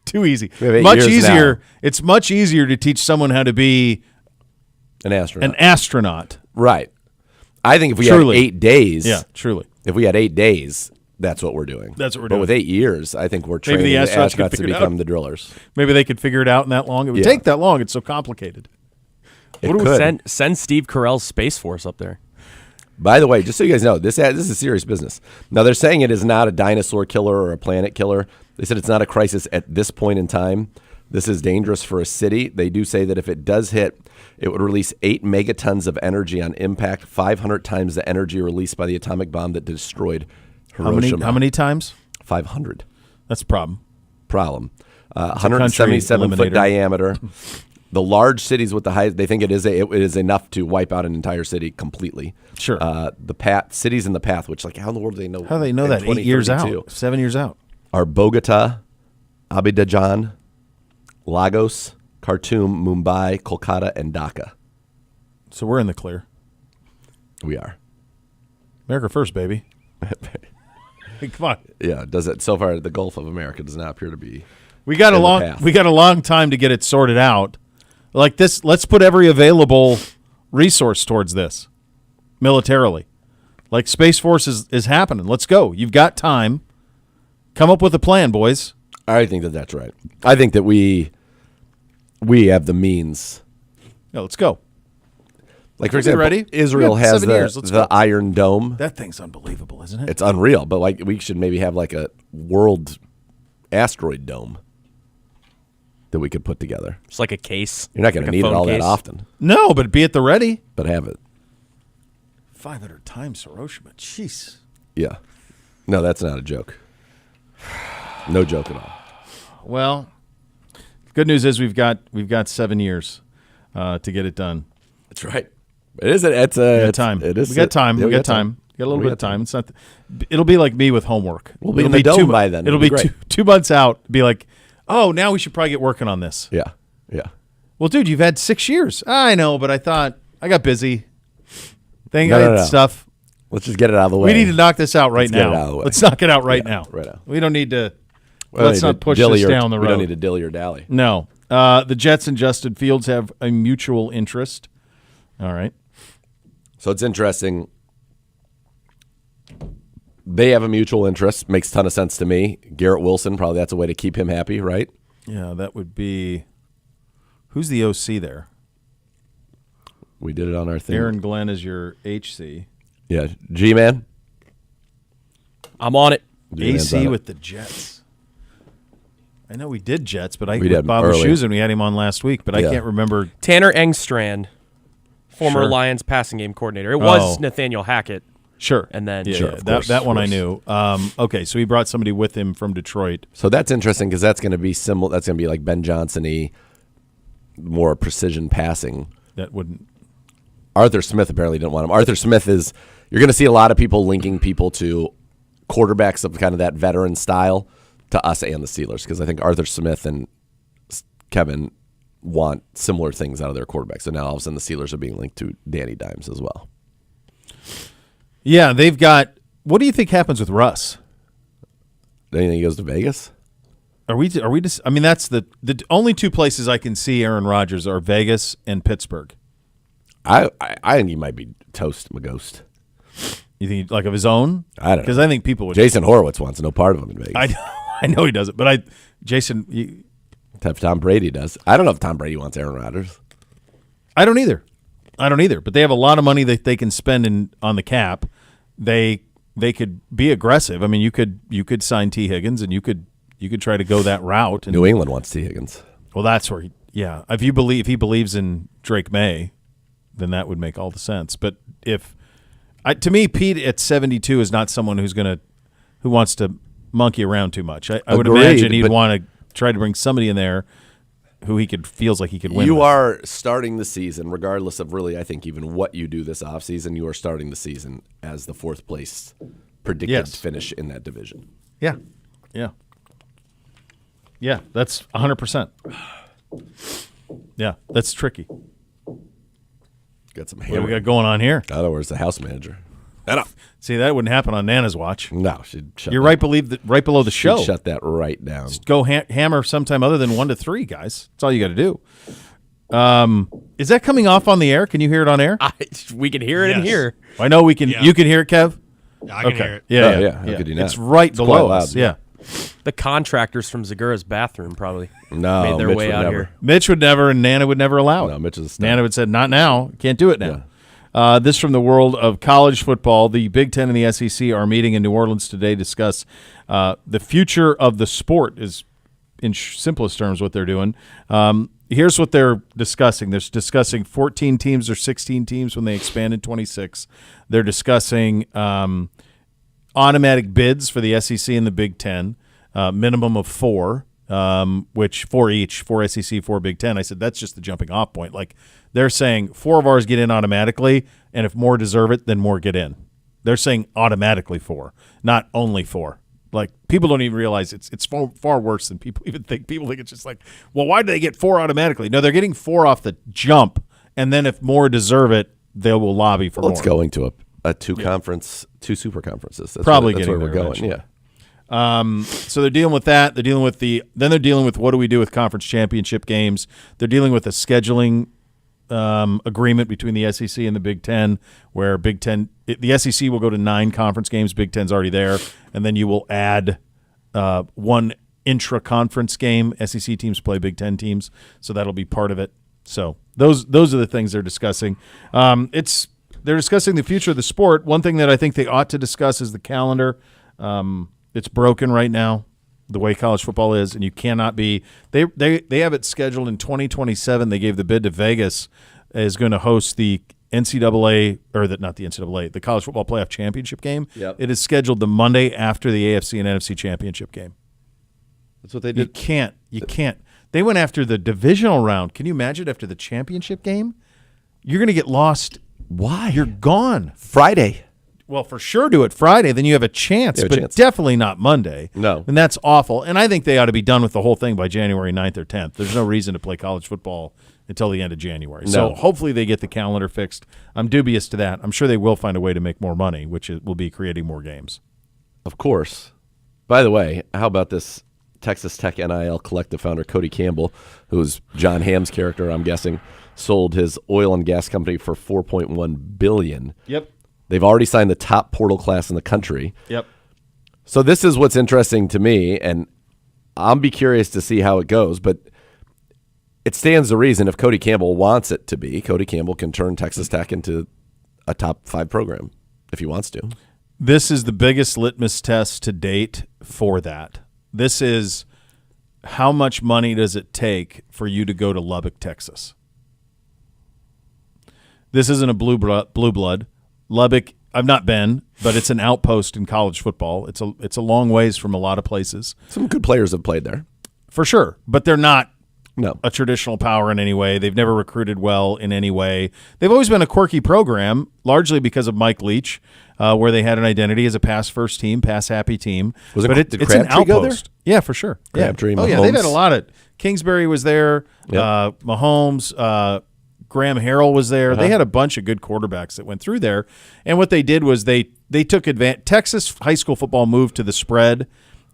Too easy. Much easier. Now. It's much easier to teach someone how to be an astronaut. Right. I think if we had 8 days. Yeah, truly. If we had 8 days, that's what we're doing. That's what we're doing. doing. But with 8 years, I think we're training the astronauts to become the drillers. Maybe they could figure it out in that long. It would take that long. It's so complicated. Send Steve Carell's Space Force up there. By the way, just so you guys know, this is serious business. Now, they're saying it is not a dinosaur killer or a planet killer. They said it's not a crisis at this point in time. This is dangerous for a city. They do say that if it does hit, it would release 8 megatons of energy on impact, 500 times the energy released by the atomic bomb that destroyed Hiroshima. How many times? 500. That's a problem. 177-foot diameter. The large cities with the highest, they think it is enough to wipe out an entire city completely. Sure. Cities in the path, which how in the world do they know? How do they know that? 8 years out, 7 years out. Are Bogota, Abidjan, Lagos, Khartoum, Mumbai, Kolkata, and Dhaka. So we're in the clear. We are. America first, baby. Come on. Yeah, so far the Gulf of America does not appear to be. We got a long time to get it sorted out. Like this, let's put every available resource towards this militarily. Like Space Force is happening. Let's go. You've got time. Come up with a plan, boys. I think that's right. I think that we have the means. Yeah, let's go. Like, for example, ready? Israel We got has 7 years. Let's the go. Iron Dome. That thing's unbelievable, isn't it? It's unreal, but like we should maybe have like a world asteroid dome that we could put together. Just like a case. You're not going to need it all that often, No, but be at the ready. but have it. 500 times Hiroshima. Jeez. Yeah. No, that's not a joke. No joke at all. Well, good news is we've got 7 years to get it done. That's right. It is. It's Time. It is. We got time. Yeah, we got time. Got a little We bit got of time. It's not. It'll be like me with homework. We'll be It'll in the dome two, by then. It'll It'll be be great. 2 months out. Be like, oh, now we should probably get working on this. Yeah. Yeah. Well, dude, you've had 6 years. I know, but I thought I got busy. I No, had no. stuff. Let's just get it out of the way. We need to knock this out right Let's get now. it out of the way. Let's knock it out right now. right now. We don't need to. We don't Let's need not to push dilly this or- down the road. We don't need to dilly or dally. No. The Jets and Justin Fields have a mutual interest. All right. So it's interesting. They have a mutual interest. Makes a ton of sense to me. Garrett Wilson, probably that's a way to keep him happy, right? Yeah, that would be. Who's the OC there? We did it on our thing. Aaron Glenn is your HC. Yeah. G-Man. I'm on it. G-Man's on AC it. with the Jets. I know we did Jets, but We did Bob early. Wischusen, we had him on last week, but I Yeah. can't remember. Tanner Engstrand, former Sure. Lions passing game coordinator. It was Oh. Nathaniel Hackett. Sure. And then Yeah, Sure, yeah, of that one I course. knew. Okay, so he brought somebody with him from Detroit. So that's interesting because that's going to be similar. That's going to be like Ben Johnson-y, more precision passing. That wouldn't. Arthur Smith apparently didn't want him. Arthur Smith is, you're going to see a lot of people linking people to quarterbacks of kind of that veteran style to us and the Steelers because I think Arthur Smith and Kevin want similar things out of their quarterbacks. So now all of a sudden the Steelers are being linked to Danny Dimes as well. Yeah, they've got. What do you think happens with Russ? Anything he goes to Vegas? Are we just? I mean, that's the only two places I can see Aaron Rodgers are Vegas and Pittsburgh. I think he might be toast McGhost. You think like of his own? I don't know. Because I think people would. Jason Horowitz wants no part of him in Vegas. I know he doesn't, but Jason. If Tom Brady does. I don't know if Tom Brady wants Aaron Rodgers. I don't either. But they have a lot of money that they can spend on the cap. They could be aggressive. I mean, you could sign T. Higgins, and you could try to go that route. And, New England wants T. Higgins. well, that's where if he believes in Drake May, then that would make all the sense. But to me, Pete at 72 is not someone who wants to monkey around too much. I would Agreed, imagine he'd but- want to try to bring somebody in there who feels like he could win. You with. are starting the season, regardless of really, I think, even what you do this offseason, you are starting the season as the fourth place predicted Yes. finish in that division. Yeah. That's 100%. Yeah, that's tricky. Got some What hammer. do we got going on here? In other words, the house manager. See, that wouldn't happen on Nana's watch. No, she'd shut You're that. right below the She'd show. shut that right down. Go hammer sometime other than 1 to 3, guys. That's all you got to do. Is that coming off on the air? Can you hear it on air? We can hear it in Yes. here. I know we can. Yeah. You can hear it, Kev. I can hear it. Yeah, Oh, yeah. How could you not? It's right below quite loud. us. Yeah. The contractors from Zagura's bathroom probably No, made their Mitch way would out never. here. Mitch would never, and Nana would never allow it. No, Mitch is a stud. Nana would say, "Not now. Can't do it now." This from the world of college football. The Big Ten and the SEC are meeting in New Orleans today to discuss the future of the sport. Is in simplest terms what they're doing. Here's what they're discussing. They're discussing 14 teams or 16 teams when they expand in 26. They're discussing automatic bids for the SEC and the Big Ten, minimum of 4, which 4 each, 4 SEC, 4 Big Ten. I said that's just the jumping off point. Like they're saying 4 of ours get in automatically, and if more deserve it, then more get in. They're saying automatically 4, not only 4. Like people don't even realize it's far worse than people even think. People think it's just like, well, why do they get 4 automatically? No, they're getting 4 off the jump, and then if more deserve it, they will lobby for more. It's going to a two super conferences. That's Probably where getting we're there going. eventually. Yeah. So they're dealing with that. They're dealing with what do we do with conference championship games. They're dealing with a scheduling agreement between the SEC and the Big Ten, where the SEC will go to 9 conference games. Big Ten's already there, and then you will add 1 intra-conference game. SEC teams play Big Ten teams, so that'll be part of it. So those are the things they're discussing. They're discussing the future of the sport. One thing that I think they ought to discuss is the calendar. It's broken right now, the way college football is, and you cannot be. They have it scheduled in 2027. They gave the bid to Vegas is going to host the NCAA the College Football Playoff Championship game. Yep. It is scheduled the Monday after the AFC and NFC Championship game. That's what they did. You can't. They went after the divisional round. Can you imagine after the championship game? You're going to get lost. Why? You're gone. Friday. Well, for sure do it Friday. Then you have a chance, but definitely not Monday. No. And that's awful. And I think they ought to be done with the whole thing by January 9th or 10th. There's no reason to play college football until the end of January. No. So hopefully they get the calendar fixed. I'm dubious to that. I'm sure they will find a way to make more money, which will be creating more games. Of course. By the way, how about this Texas Tech NIL collective founder Cody Campbell, who's John Hamm's character, I'm guessing, sold his oil and gas company for $4.1 billion. Yep. They've already signed the top portal class in the country. Yep. So this is what's interesting to me, and I'll be curious to see how it goes, but it stands to reason if Cody Campbell wants it to be, Cody Campbell can turn Texas Tech into a top 5 program if he wants to. This is the biggest litmus test to date for that. This is how much money does it take for you to go to Lubbock, Texas? This isn't a blue blood. Lubbock, I've not been, but it's an outpost in college football. It's a long ways from a lot of places. Some good players have played there. For sure, but they're not No. a traditional power in any way. They've never recruited well in any way. They've always been a quirky program, largely because of Mike Leach, where they had an identity as a pass-first team, pass-happy team. Was it, but did it's an Crabtree go there? outpost. Yeah, for sure. Crabtree, Yeah. Oh, yeah, they've had a Mahomes. lot of – Kingsbury was there, Yep. Mahomes, Graham Harrell was there. They had a bunch of good quarterbacks that went through there. And what they did was they took advantage – Texas high school football moved to the spread,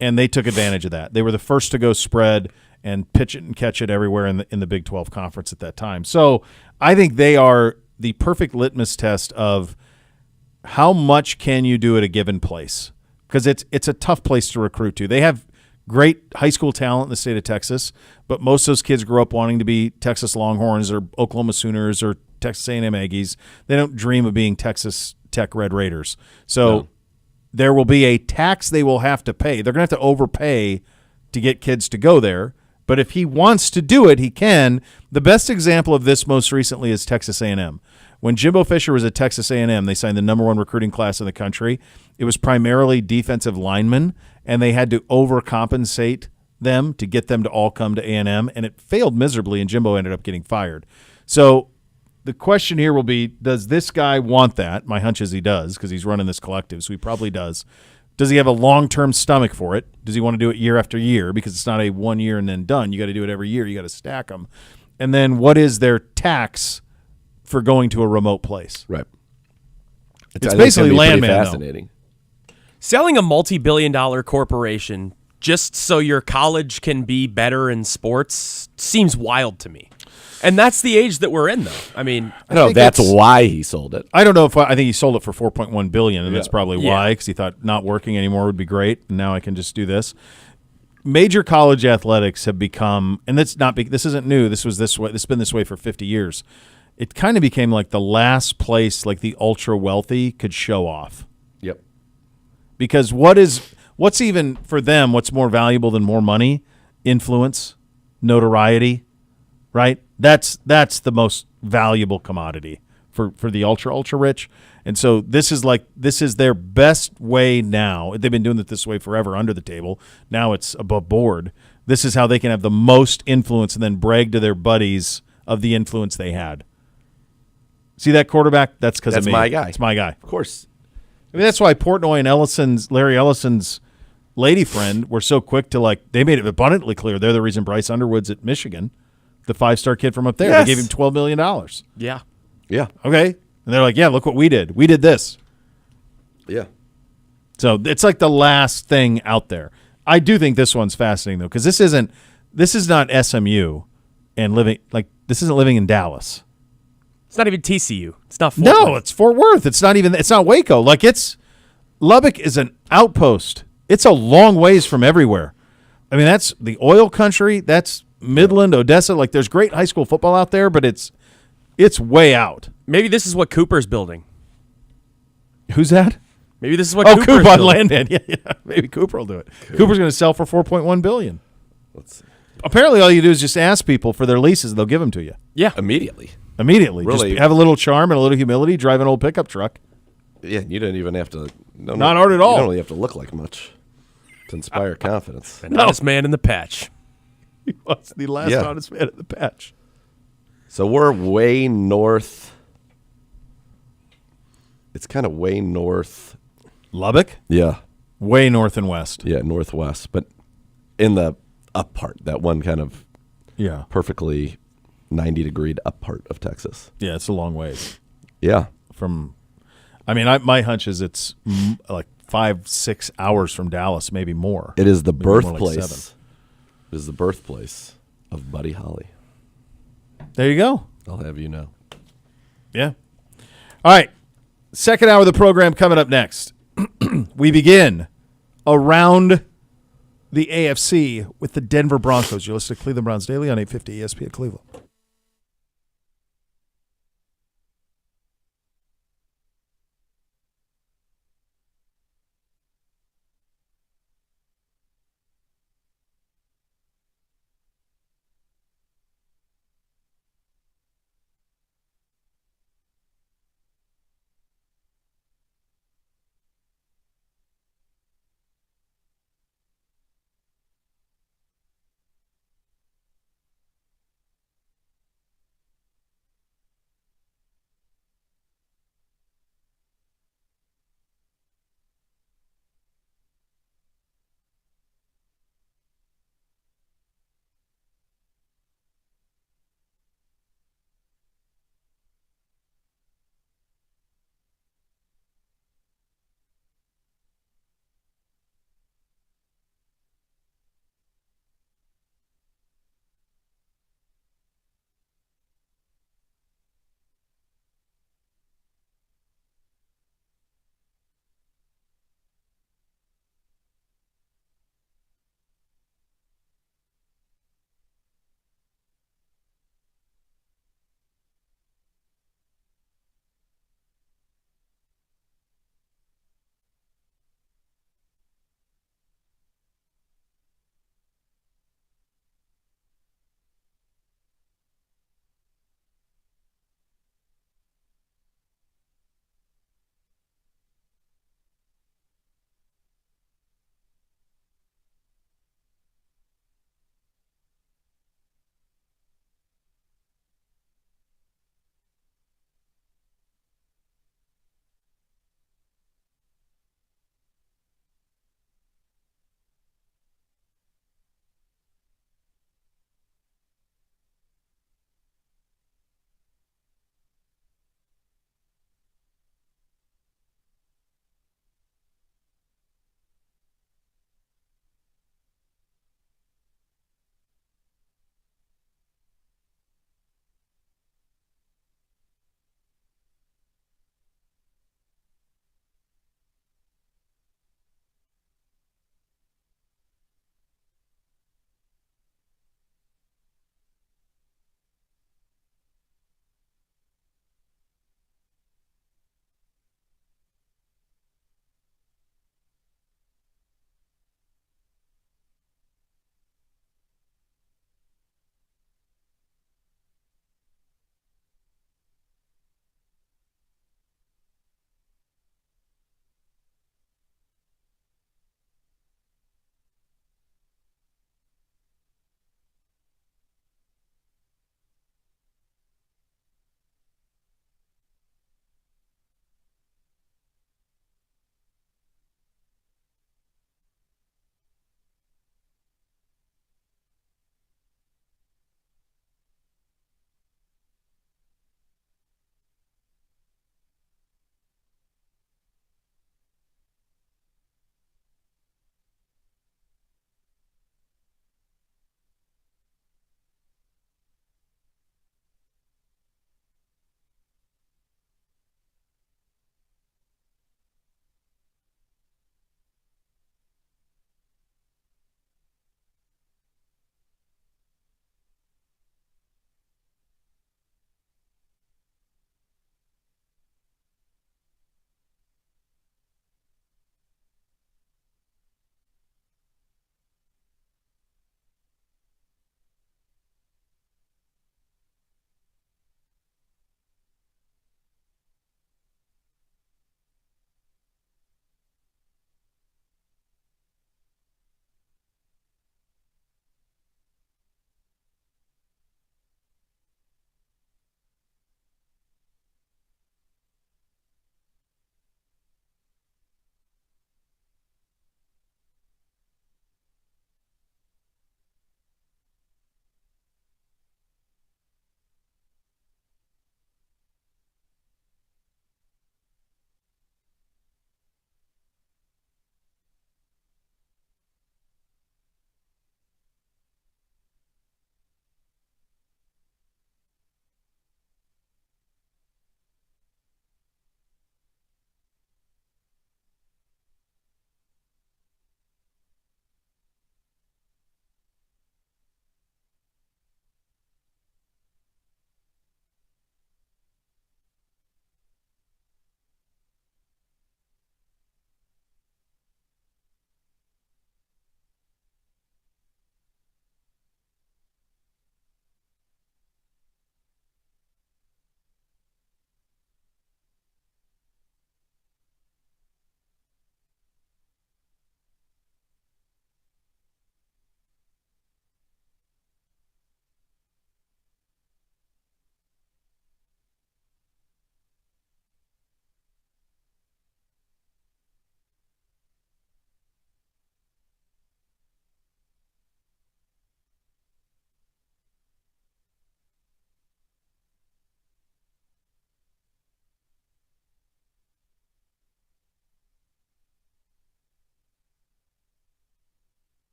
and they took advantage of that. They were the first to go spread and pitch it and catch it everywhere in the Big 12 conference at that time. So I think they are the perfect litmus test of how much can you do at a given place, because it's a tough place to recruit to. They have great high school talent in the state of Texas, but most of those kids grew up wanting to be Texas Longhorns or Oklahoma Sooners or Texas A&M Aggies. They don't dream of being Texas Tech Red Raiders. So there will be a tax they will have to pay. They're going to have to overpay to get kids to go there. But if he wants to do it, he can. The best example of this most recently is Texas A&M. When Jimbo Fisher was at Texas A&M, they signed the #1 recruiting class in the country. It was primarily defensive linemen, and they had to overcompensate them to get them to all come to A&M, and it failed miserably, and Jimbo ended up getting fired. So the question here will be, does this guy want that? My hunch is he does, because he's running this collective, so he probably does. Does he have a long-term stomach for it? Does he want to do it year after year? Because it's not a 1 year and then done. You got to do it every year. You got to stack them. And then what is their tax for going to a remote place? Right. It's basically landman. Fascinating. Selling a multi-billion-dollar corporation just so your college can be better in sports seems wild to me. And that's the age that we're in, though. I mean, No, that's why he sold it. I don't know if I think he sold it for $4.1 billion, and that's probably Yeah. why, because he thought not working anymore would be great, and now I can just do this. Major college athletics have become, and this isn't new. This was this way. This has been this way for 50 years. It kind of became like the last place, like the ultra wealthy could show off. Yep. Because what's even for them? What's more valuable than more money? Influence, notoriety, right? That's the most valuable commodity for the ultra rich. And so this is their best way now. They've been doing it this way forever under the table. Now it's above board. This is how they can have the most influence and then brag to their buddies of the influence they had. See that quarterback? That's because of me. That's my guy. It's my guy. Of course. I mean, that's why Portnoy and Larry Ellison's lady friend were so quick to they made it abundantly clear they're the reason Bryce Underwood's at Michigan, the 5-star kid from up there. Yes. They gave him $12 million. yeah. Yeah. Okay. And they're like, yeah, look what we did. We did this. Yeah. So it's like the last thing out there. I do think this one's fascinating, though, because this is not SMU and this isn't living in Dallas. It's not even TCU. It's not Fort No, Worth. it's Fort Worth. It's not Waco. Lubbock is an outpost. It's a long ways from everywhere. I mean, that's the oil country. That's Midland, Odessa. Like, there's great high school football out there, but it's way out. Maybe this is what Cooper's building. Who's that? Maybe this is what Coop Cooper's on building. Landman. Yeah. Maybe Cooper will do it. Cooper's going to sell for $4.1 billion. Let's see. Apparently, all you do is just ask people for their leases, and they'll give them to you Yeah. Immediately. immediately. Just have a little charm and a little humility. Drive an old pickup truck. Yeah, you didn't even have to. Not hard at all. You don't really have to look like much to inspire confidence. An honest man in the patch. He was the last honest man at the patch. So we're way north. It's kind of way north. Lubbock? Yeah. Way north and west. Yeah, northwest. But in the up part, that one kind of Yeah. perfectly 90-degree up part of Texas. Yeah, it's a long ways Yeah. from. I mean, my hunch is it's like 5-6 hours from Dallas, maybe more. It is the Maybe more like birthplace. 7. It is the birthplace of Buddy Holly. There you go. I'll have you know. Yeah. All right. Second hour of the program coming up next. We begin around the AFC with the Denver Broncos. You're listening to Cleveland Browns Daily on 850 ESPN Cleveland.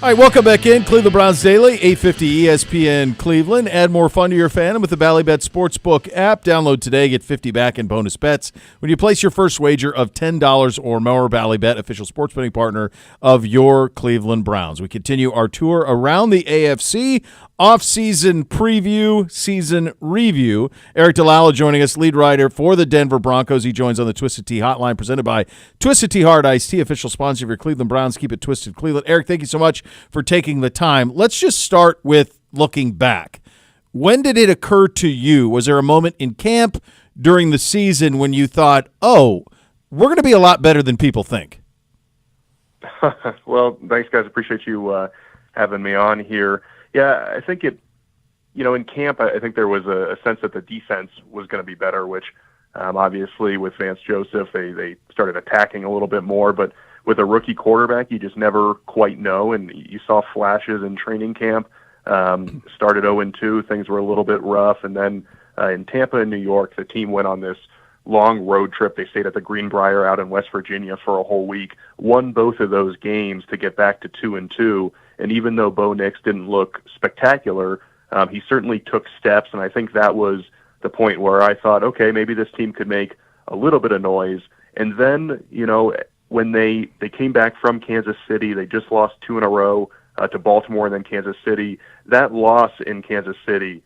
All right, welcome back in. Cleveland Browns Daily, 850 ESPN Cleveland. Add more fun to your fandom with the Bally Bet Sportsbook app. Download today. Get 50 back in bonus bets when you place your first wager of $10 or more. Bally Bet, official sports betting partner of your Cleveland Browns. We continue our tour around the AFC. Off-season preview, season review. Eric Delala joining us, lead writer for the Denver Broncos. He joins on the Twisted Tea Hotline, presented by Twisted Tea Hard Iced Tea, official sponsor of your Cleveland Browns. Keep it twisted, Cleveland. Eric, thank you so much for taking the time. Let's just start with looking back. When did it occur to you? Was there a moment in camp during the season when you thought, oh, we're going to be a lot better than people think? Well, thanks, guys. Appreciate you having me on here. Yeah, I think in camp, I think there was a sense that the defense was going to be better, which obviously with Vance Joseph, they started attacking a little bit more. But with a rookie quarterback, you just never quite know. And you saw flashes in training camp. Started 0-2, things were a little bit rough. And then in Tampa and New York, the team went on this long road trip. They stayed at the Greenbrier out in West Virginia for a whole week, won both of those games to get back to 2-2. And even though Bo Nix didn't look spectacular, he certainly took steps. And I think that was the point where I thought, okay, maybe this team could make a little bit of noise. And then, when they came back from Kansas City, they just lost 2 in a row to Baltimore and then Kansas City. That loss in Kansas City,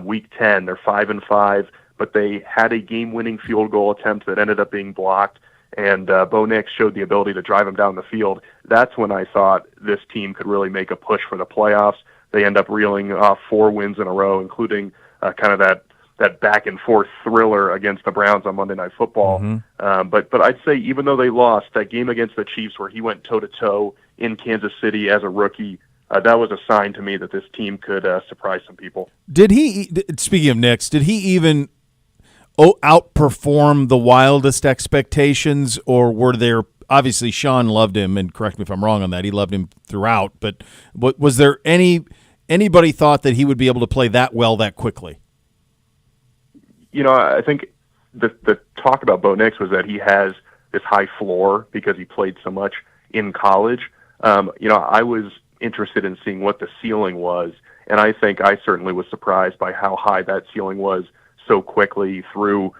week 10, they're 5-5, but they had a game-winning field goal attempt that ended up being blocked. And Bo Nix showed the ability to drive him down the field. That's when I thought this team could really make a push for the playoffs. They end up reeling off 4 wins in a row, including kind of that back-and-forth thriller against the Browns on Monday Night Football. Mm-hmm. But I'd say even though they lost, that game against the Chiefs where he went toe-to-toe in Kansas City as a rookie, that was a sign to me that this team could surprise some people. Speaking of Nix, did he even outperform the wildest expectations, or were there, obviously Sean loved him, and correct me if I'm wrong on that, he loved him throughout, but was there anybody thought that he would be able to play that well that quickly? I think the talk about Bo Nix was that he has this high floor because he played so much in college. I was interested in seeing what the ceiling was, and I think I certainly was surprised by how high that ceiling was so quickly. Threw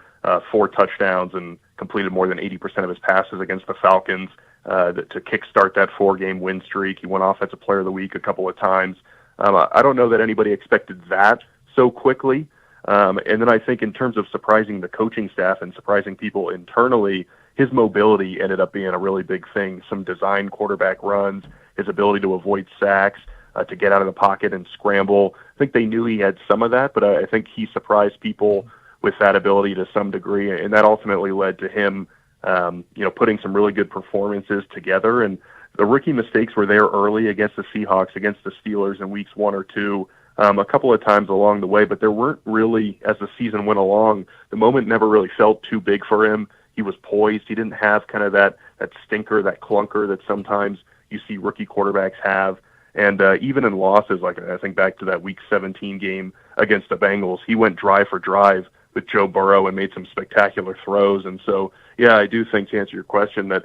4 touchdowns and completed more than 80% of his passes against the Falcons to kickstart that 4-game win streak. He won Offensive Player of the Week a couple of times. I don't know that anybody expected that so quickly. And then I think in terms of surprising the coaching staff and surprising people internally, his mobility ended up being a really big thing. Some design quarterback runs, his ability to avoid sacks, to get out of the pocket and scramble. I think they knew he had some of that, but I think he surprised people with that ability to some degree, and that ultimately led to him, putting some really good performances together. And the rookie mistakes were there early against the Seahawks, against the Steelers in weeks 1 or 2, a couple of times along the way, but there weren't really, as the season went along, the moment never really felt too big for him. He was poised. He didn't have kind of that stinker, that clunker that sometimes you see rookie quarterbacks have. And even in losses, like I think back to that Week 17 game against the Bengals, he went drive for drive with Joe Burrow and made some spectacular throws. And so, yeah, I do think, to answer your question, that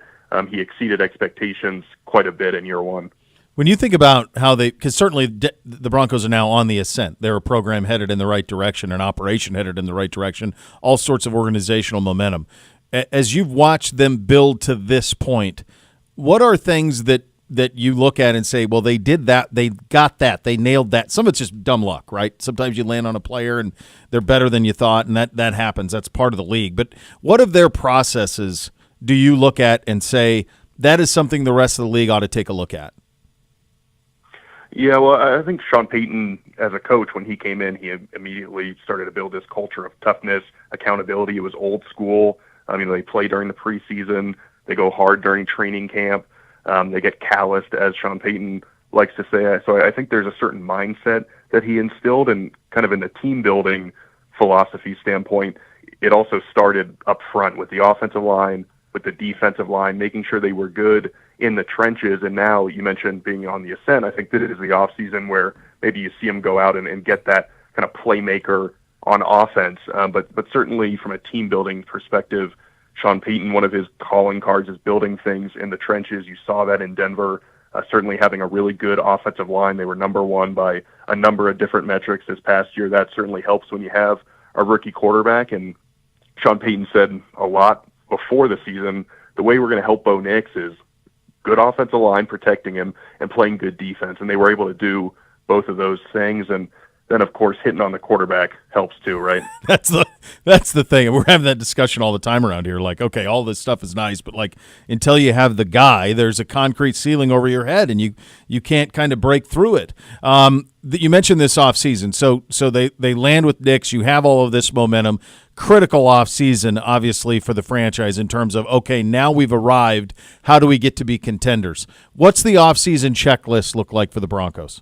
he exceeded expectations quite a bit in year 1. When you think about how because certainly the Broncos are now on the ascent. They're a program headed in the right direction, an operation headed in the right direction, all sorts of organizational momentum. As you've watched them build to this point, what are things that you look at and say, well, they did that, they got that, they nailed that? Some of it's just dumb luck, right? Sometimes you land on a player and they're better than you thought, and that happens. That's part of the league. But what of their processes do you look at and say, that is something the rest of the league ought to take a look at? Yeah, well, I think Sean Payton, as a coach, when he came in, he immediately started to build this culture of toughness, accountability. It was old school. They play during the preseason. They go hard during training camp. They get calloused, as Sean Payton likes to say. So I think there's a certain mindset that he instilled, and kind of in the team-building philosophy standpoint, it also started up front with the offensive line, with the defensive line, making sure they were good in the trenches. And now you mentioned being on the ascent. I think that it is the offseason where maybe you see them go out and get that kind of playmaker on offense. But certainly from a team-building perspective, Sean Payton, one of his calling cards is building things in the trenches. You saw that in Denver certainly having a really good offensive line. They were number one by a number of different metrics this past year. That certainly helps when you have a rookie quarterback. And Sean Payton said a lot before the season, the way we're going to help Bo Nix is good offensive line protecting him and playing good defense. And they were able to do both of those things. And then, of course, hitting on the quarterback helps too, right? That's the thing. We're having that discussion all the time around here. Like, okay, all this stuff is nice, but like until you have the guy, there's a concrete ceiling over your head, and you can't kind of break through it. You mentioned this offseason. So they land with Nix. You have all of this momentum. Critical offseason, obviously, for the franchise in terms of, okay, now we've arrived. How do we get to be contenders? What's the offseason checklist look like for the Broncos?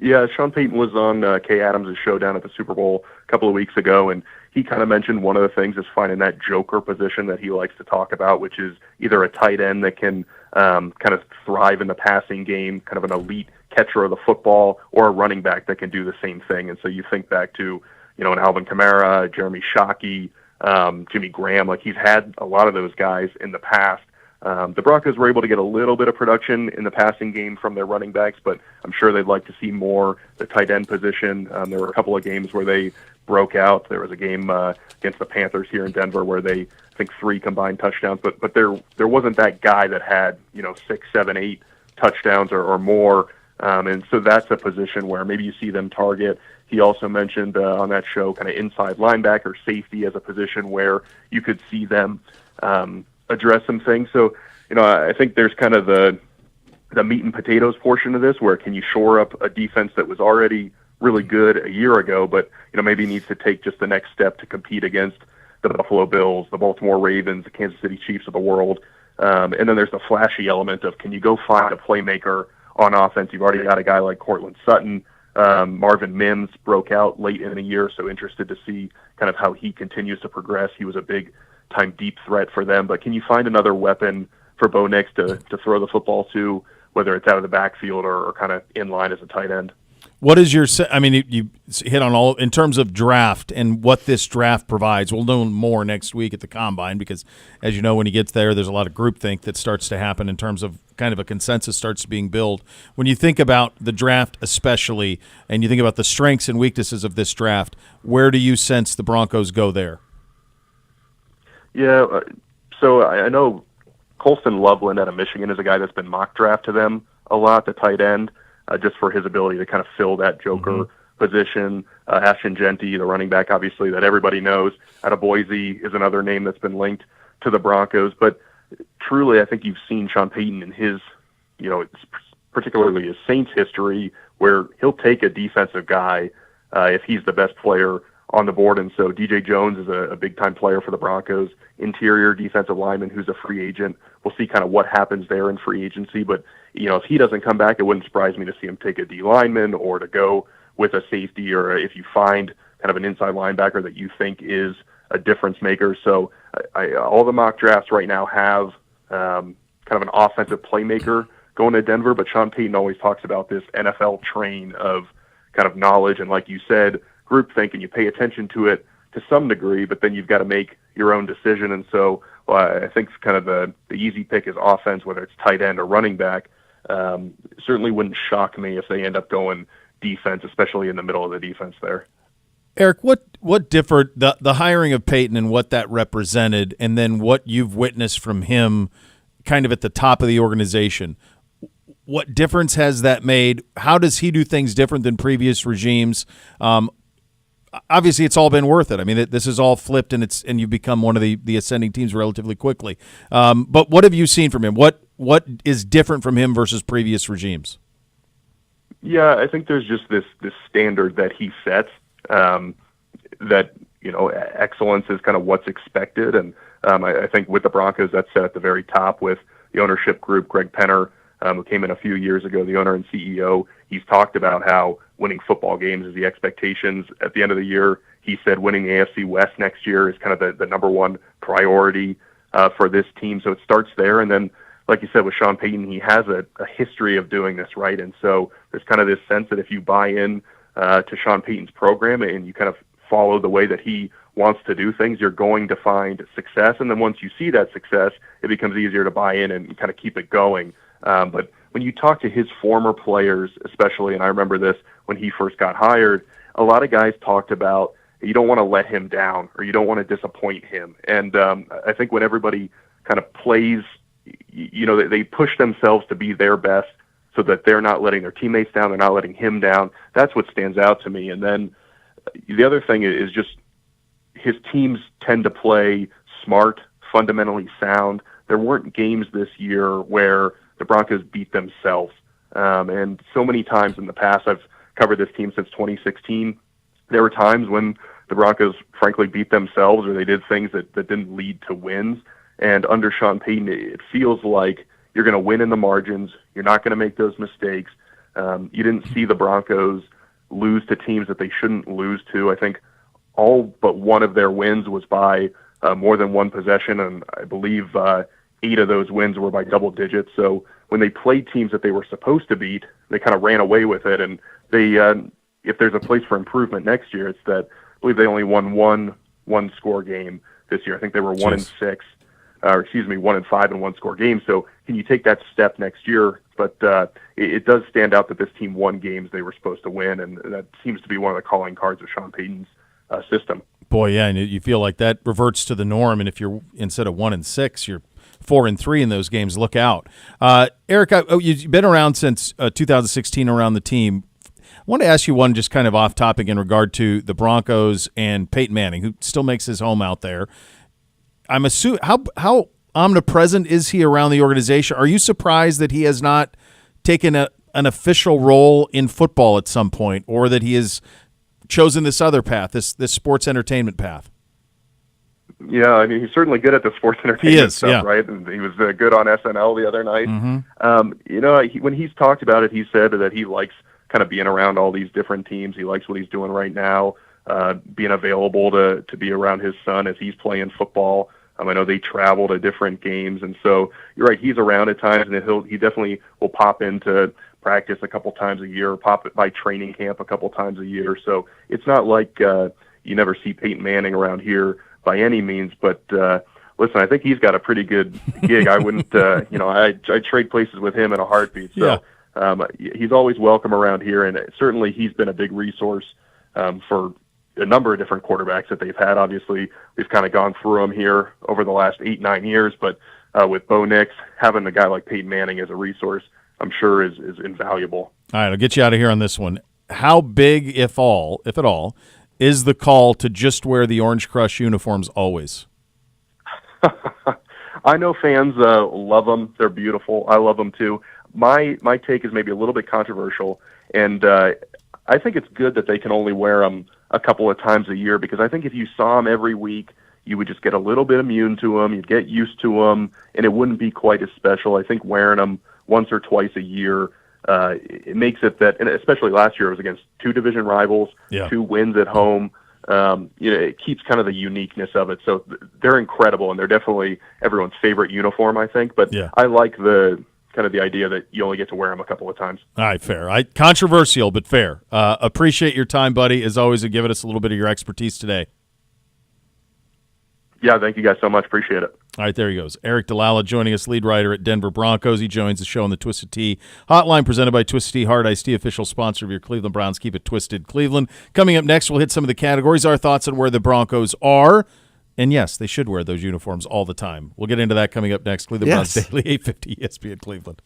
Yeah, Sean Payton was on Kay Adams' show down at the Super Bowl a couple of weeks ago, and he kind of mentioned one of the things is finding that joker position that he likes to talk about, which is either a tight end that can kind of thrive in the passing game, kind of an elite catcher of the football, or a running back that can do the same thing. And so you think back to, an Alvin Kamara, Jeremy Shockey, Jimmy Graham. Like, he's had a lot of those guys in the past. The Broncos were able to get a little bit of production in the passing game from their running backs, but I'm sure they'd like to see more the tight end position. There were a couple of games where they broke out. There was a game against the Panthers here in Denver where they, I think, 3 combined touchdowns, but there wasn't that guy that had 6, 7, 8 touchdowns or more, and so that's a position where maybe you see them target. He also mentioned on that show kind of inside linebacker, safety as a position where you could see them address some things. So, I think there's kind of the meat and potatoes portion of this, where can you shore up a defense that was already really good a year ago, but maybe needs to take just the next step to compete against the Buffalo Bills, the Baltimore Ravens, the Kansas City Chiefs of the world. And then there's the flashy element of, can you go find a playmaker on offense? You've already got a guy like Cortland Sutton. Marvin Mims broke out late in the year, so interested to see kind of how he continues to progress. He was a big-time deep threat for them, but can you find another weapon for Bo Nix to throw the football to, whether it's out of the backfield or kind of in line as a tight end? What is your – I mean, you hit on all – in terms of draft and what this draft provides. We'll know more next week at the Combine because, as you know, when he gets there, there's a lot of groupthink that starts to happen in terms of kind of a consensus starts being built. When you think about the draft especially and you think about the strengths and weaknesses of this draft, where do you sense the Broncos go there? Yeah, so I know Colston Loveland out of Michigan is a guy that's been mock draft to them a lot, the tight end, just for his ability to kind of fill that joker position. Ashton Genty, the running back, obviously, that everybody knows out of Boise, is another name that's been linked to the Broncos. But truly, I think you've seen Sean Payton in his, particularly his Saints history, where he'll take a defensive guy if he's the best player on the board. And so DJ Jones is a big-time player for the Broncos, interior defensive lineman who's a free agent. We'll see kind of what happens there in free agency. But, if he doesn't come back, it wouldn't surprise me to see him take a D lineman or to go with a safety, or if you find kind of an inside linebacker that you think is a difference maker. So all the mock drafts right now have kind of an offensive playmaker going to Denver, but Sean Payton always talks about this NFL train of kind of knowledge. And like you said, groupthink, and you pay attention to it to some degree, but then you've got to make your own decision. And so I think kind of the easy pick is offense, whether it's tight end or running back. Certainly wouldn't shock me if they end up going defense, especially in the middle of the defense there. Eric, what differed the hiring of Payton and what that represented, and then what you've witnessed from him kind of at the top of the organization? What difference has that made? How does he do things different than previous regimes? Obviously, it's all been worth it. I mean, this is all flipped, and you've become one of the ascending teams relatively quickly. But what have you seen from him? What is different from him versus previous regimes? Yeah, I think there's just this standard that he sets, that excellence is kind of what's expected, and I think with the Broncos that's set at the very top with the ownership group. Greg Penner, who came in a few years ago, the owner and CEO, he's talked about how winning football games is the expectations at the end of the year. He said winning the AFC West next year is kind of the number one priority for this team. So it starts there. And then, like you said, with Sean Payton, he has a history of doing this, right? And so there's kind of this sense that if you buy in to Sean Payton's program and you kind of follow the way that he wants to do things, you're going to find success. And then once you see that success, it becomes easier to buy in and kind of keep it going. But when you talk to his former players, especially, and I remember this when he first got hired, a lot of guys talked about you don't want to let him down or you don't want to disappoint him. And I think when everybody kind of plays, they push themselves to be their best so that they're not letting their teammates down, they're not letting him down. That's what stands out to me. And then the other thing is just his teams tend to play smart, fundamentally sound. There weren't games this year where the Broncos beat themselves. And so many times in the past, I've covered this team since 2016, there were times when the Broncos frankly beat themselves or they did things that didn't lead to wins. And under Sean Payton, it feels like you're going to win in the margins. You're not going to make those mistakes. You didn't see the Broncos lose to teams that they shouldn't lose to. I think all but one of their wins was by more than one possession, and I believe 8 of those wins were by double digits. So when they played teams that they were supposed to beat, they kind of ran away with it. And they, if there's a place for improvement next year, it's that I believe they only won one score game this year. I think they were 1-6. 1-5 in one-score games. So can you take that step next year? But it does stand out that this team won games they were supposed to win, and that seems to be one of the calling cards of Sean Payton's system. Boy, yeah, and you feel like that reverts to the norm, and if you're instead of 1-6, you're 4-3 in those games. Look out. Eric, you've been around since 2016 around the team. I want to ask you one just kind of off topic in regard to the Broncos and Peyton Manning, who still makes his home out there. I'm assuming how omnipresent is he around the organization? Are you surprised that he has not taken an official role in football at some point, or that he has chosen this other path, this sports entertainment path? Yeah, I mean, he's certainly good at the sports entertainment stuff, yeah. Right? And he was good on SNL the other night. Mm-hmm. When he's talked about it, he said that he likes kind of being around all these different teams. He likes what he's doing right now, being available to be around his son as he's playing football. I know they travel to different games, and so you're right. He's around at times, and he definitely will pop into practice a couple times a year, pop by training camp a couple times a year. So it's not like you never see Peyton Manning around here by any means. But listen, I think he's got a pretty good gig. I wouldn't, I'd trade places with him in a heartbeat. So he's always welcome around here, and certainly he's been a big resource for a number of different quarterbacks that they've had. Obviously, we've kind of gone through them here over the last 8-9 years, but with Bo Nix, having a guy like Peyton Manning as a resource, I'm sure is invaluable. All right, I'll get you out of here on this one. How big, if at all, is the call to just wear the Orange Crush uniforms always? I know fans love them. They're beautiful. I love them too. My take is maybe a little bit controversial, and I think it's good that they can only wear them a couple of times a year, because I think if you saw them every week, you would just get a little bit immune to them. You'd get used to them, and it wouldn't be quite as special. I think wearing them once or twice a year, it makes it that, and especially last year, it was against 2 division rivals, 2 wins at home. It keeps kind of the uniqueness of it. So they're incredible, and they're definitely everyone's favorite uniform, I think. But I like the idea that you only get to wear them a couple of times. All right, fair. Controversial, but fair. Appreciate your time, buddy, as always, and giving us a little bit of your expertise today. Yeah, thank you guys so much. Appreciate it. All right, there he goes. Eric Delala joining us, lead writer at Denver Broncos. He joins the show on the Twisted Tea hotline, presented by Twisted Tea Hard Iced Tea, official sponsor of your Cleveland Browns. Keep it twisted, Cleveland. Coming up next, we'll hit some of the categories, our thoughts on where the Broncos are. And yes, they should wear those uniforms all the time. We'll get into that coming up next. Cleveland Browns Daily, 850 ESPN Cleveland.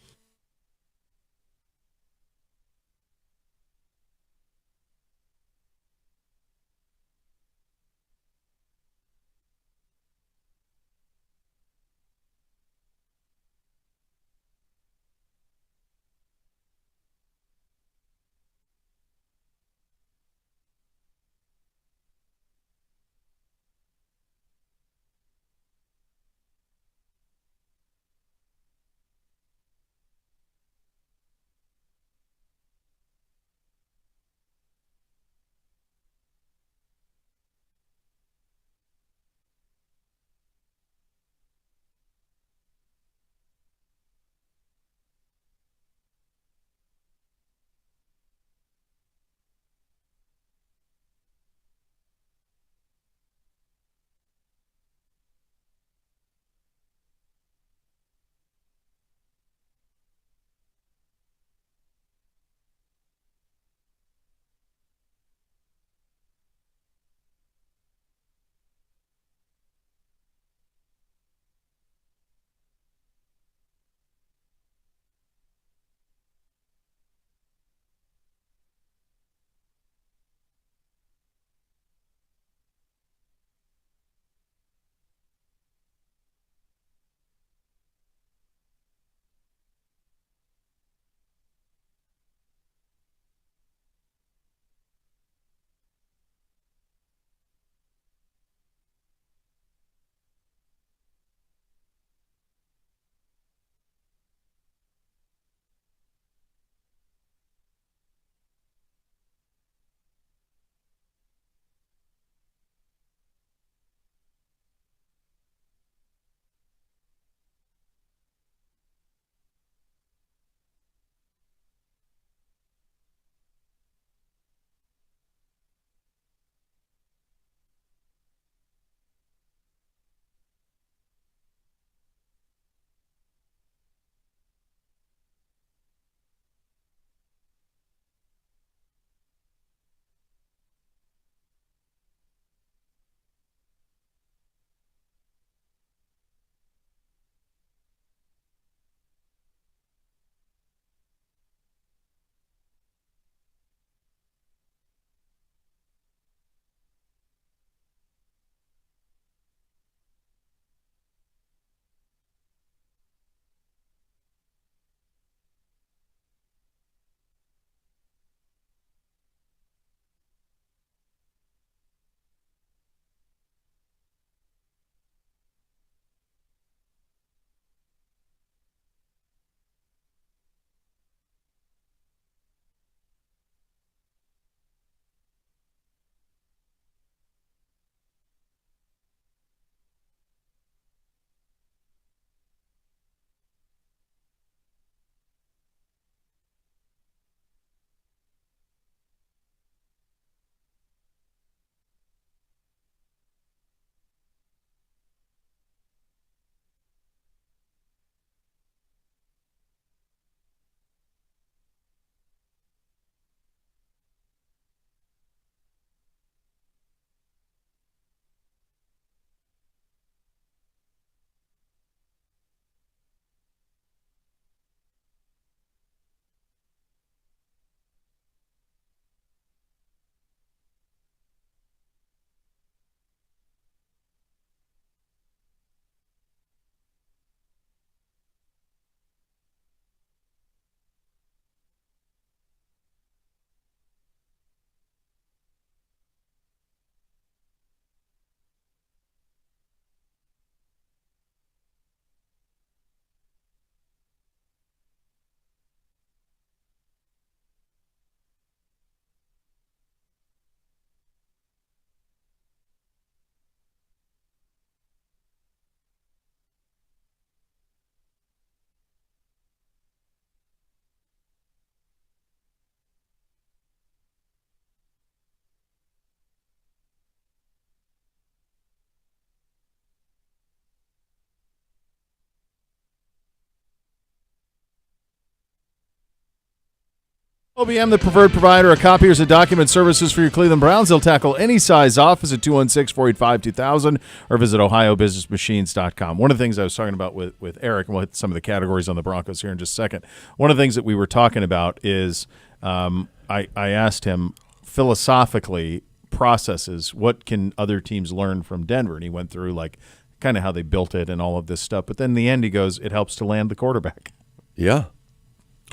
OBM, the preferred provider of copiers and document services for your Cleveland Browns. They'll tackle any size office at 216-485-2000 or visit ohiobusinessmachines.com. One of the things I was talking about with Eric, and we'll hit some of the categories on the Broncos here in just a second. One of the things that we were talking about is I asked him philosophically processes, what can other teams learn from Denver? And he went through like kind of how they built it and all of this stuff. But then in the end, he goes, it helps to land the quarterback. Yeah.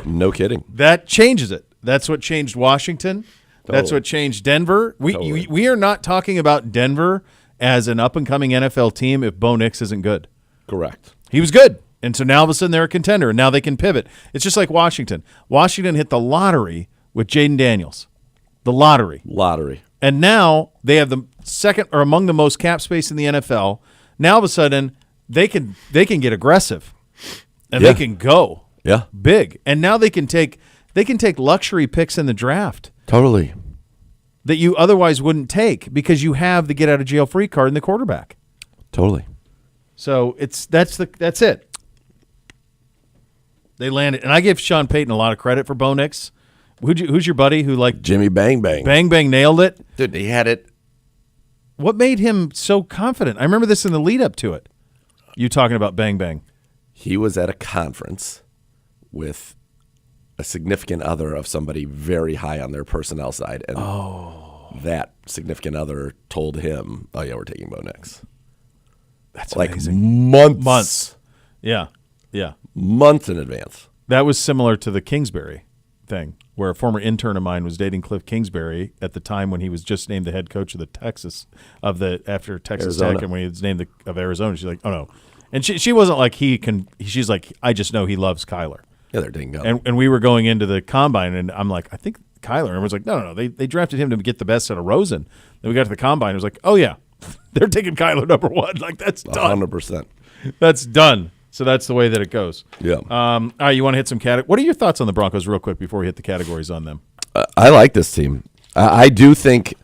No kidding. That changes it. That's what changed Washington. Totally. That's what changed Denver. We are not talking about Denver as an up-and-coming NFL team if Bo Nix isn't good. Correct. He was good. And so now all of a sudden they're a contender, and now they can pivot. It's just like Washington. Washington hit the lottery with Jaden Daniels. The lottery. And now they have the second or among the most cap space in the NFL. Now all of a sudden they can get aggressive. And they can go. Yeah. Big. And now they can take luxury picks in the draft. Totally. That you otherwise wouldn't take because you have the get out of jail free card in the quarterback. Totally. So that's it. They landed, and I give Sean Payton a lot of credit for Bo Nix. Who's your buddy who like Jimmy Bang Bang? Bang Bang nailed it. Dude, he had it. What made him so confident? I remember this in the lead up to it. You talking about Bang Bang? He was at a conference with a significant other of somebody very high on their personnel side, and that significant other told him, "Oh yeah, we're taking Bo Nix." That's like amazing. months. Yeah. Months in advance. That was similar to the Kingsbury thing, where a former intern of mine was dating Cliff Kingsbury at the time when he was just named the head coach of after Texas Arizona. Tech, and when he was named of Arizona. She's like, "Oh no," and she wasn't like she's like, "I just know he loves Kyler." Yeah, they're dingo. And we were going into the combine, and I'm like, I think Kyler. And everyone's like, no. They drafted him to get the best out of Rosen. Then we got to the combine. It was like, oh, yeah, they're taking Kyler number one. Like, that's done. 100%. That's done. So that's the way that it goes. Yeah. All right, you want to hit some categories? What are your thoughts on the Broncos real quick before we hit the categories on them? I like this team. I do think,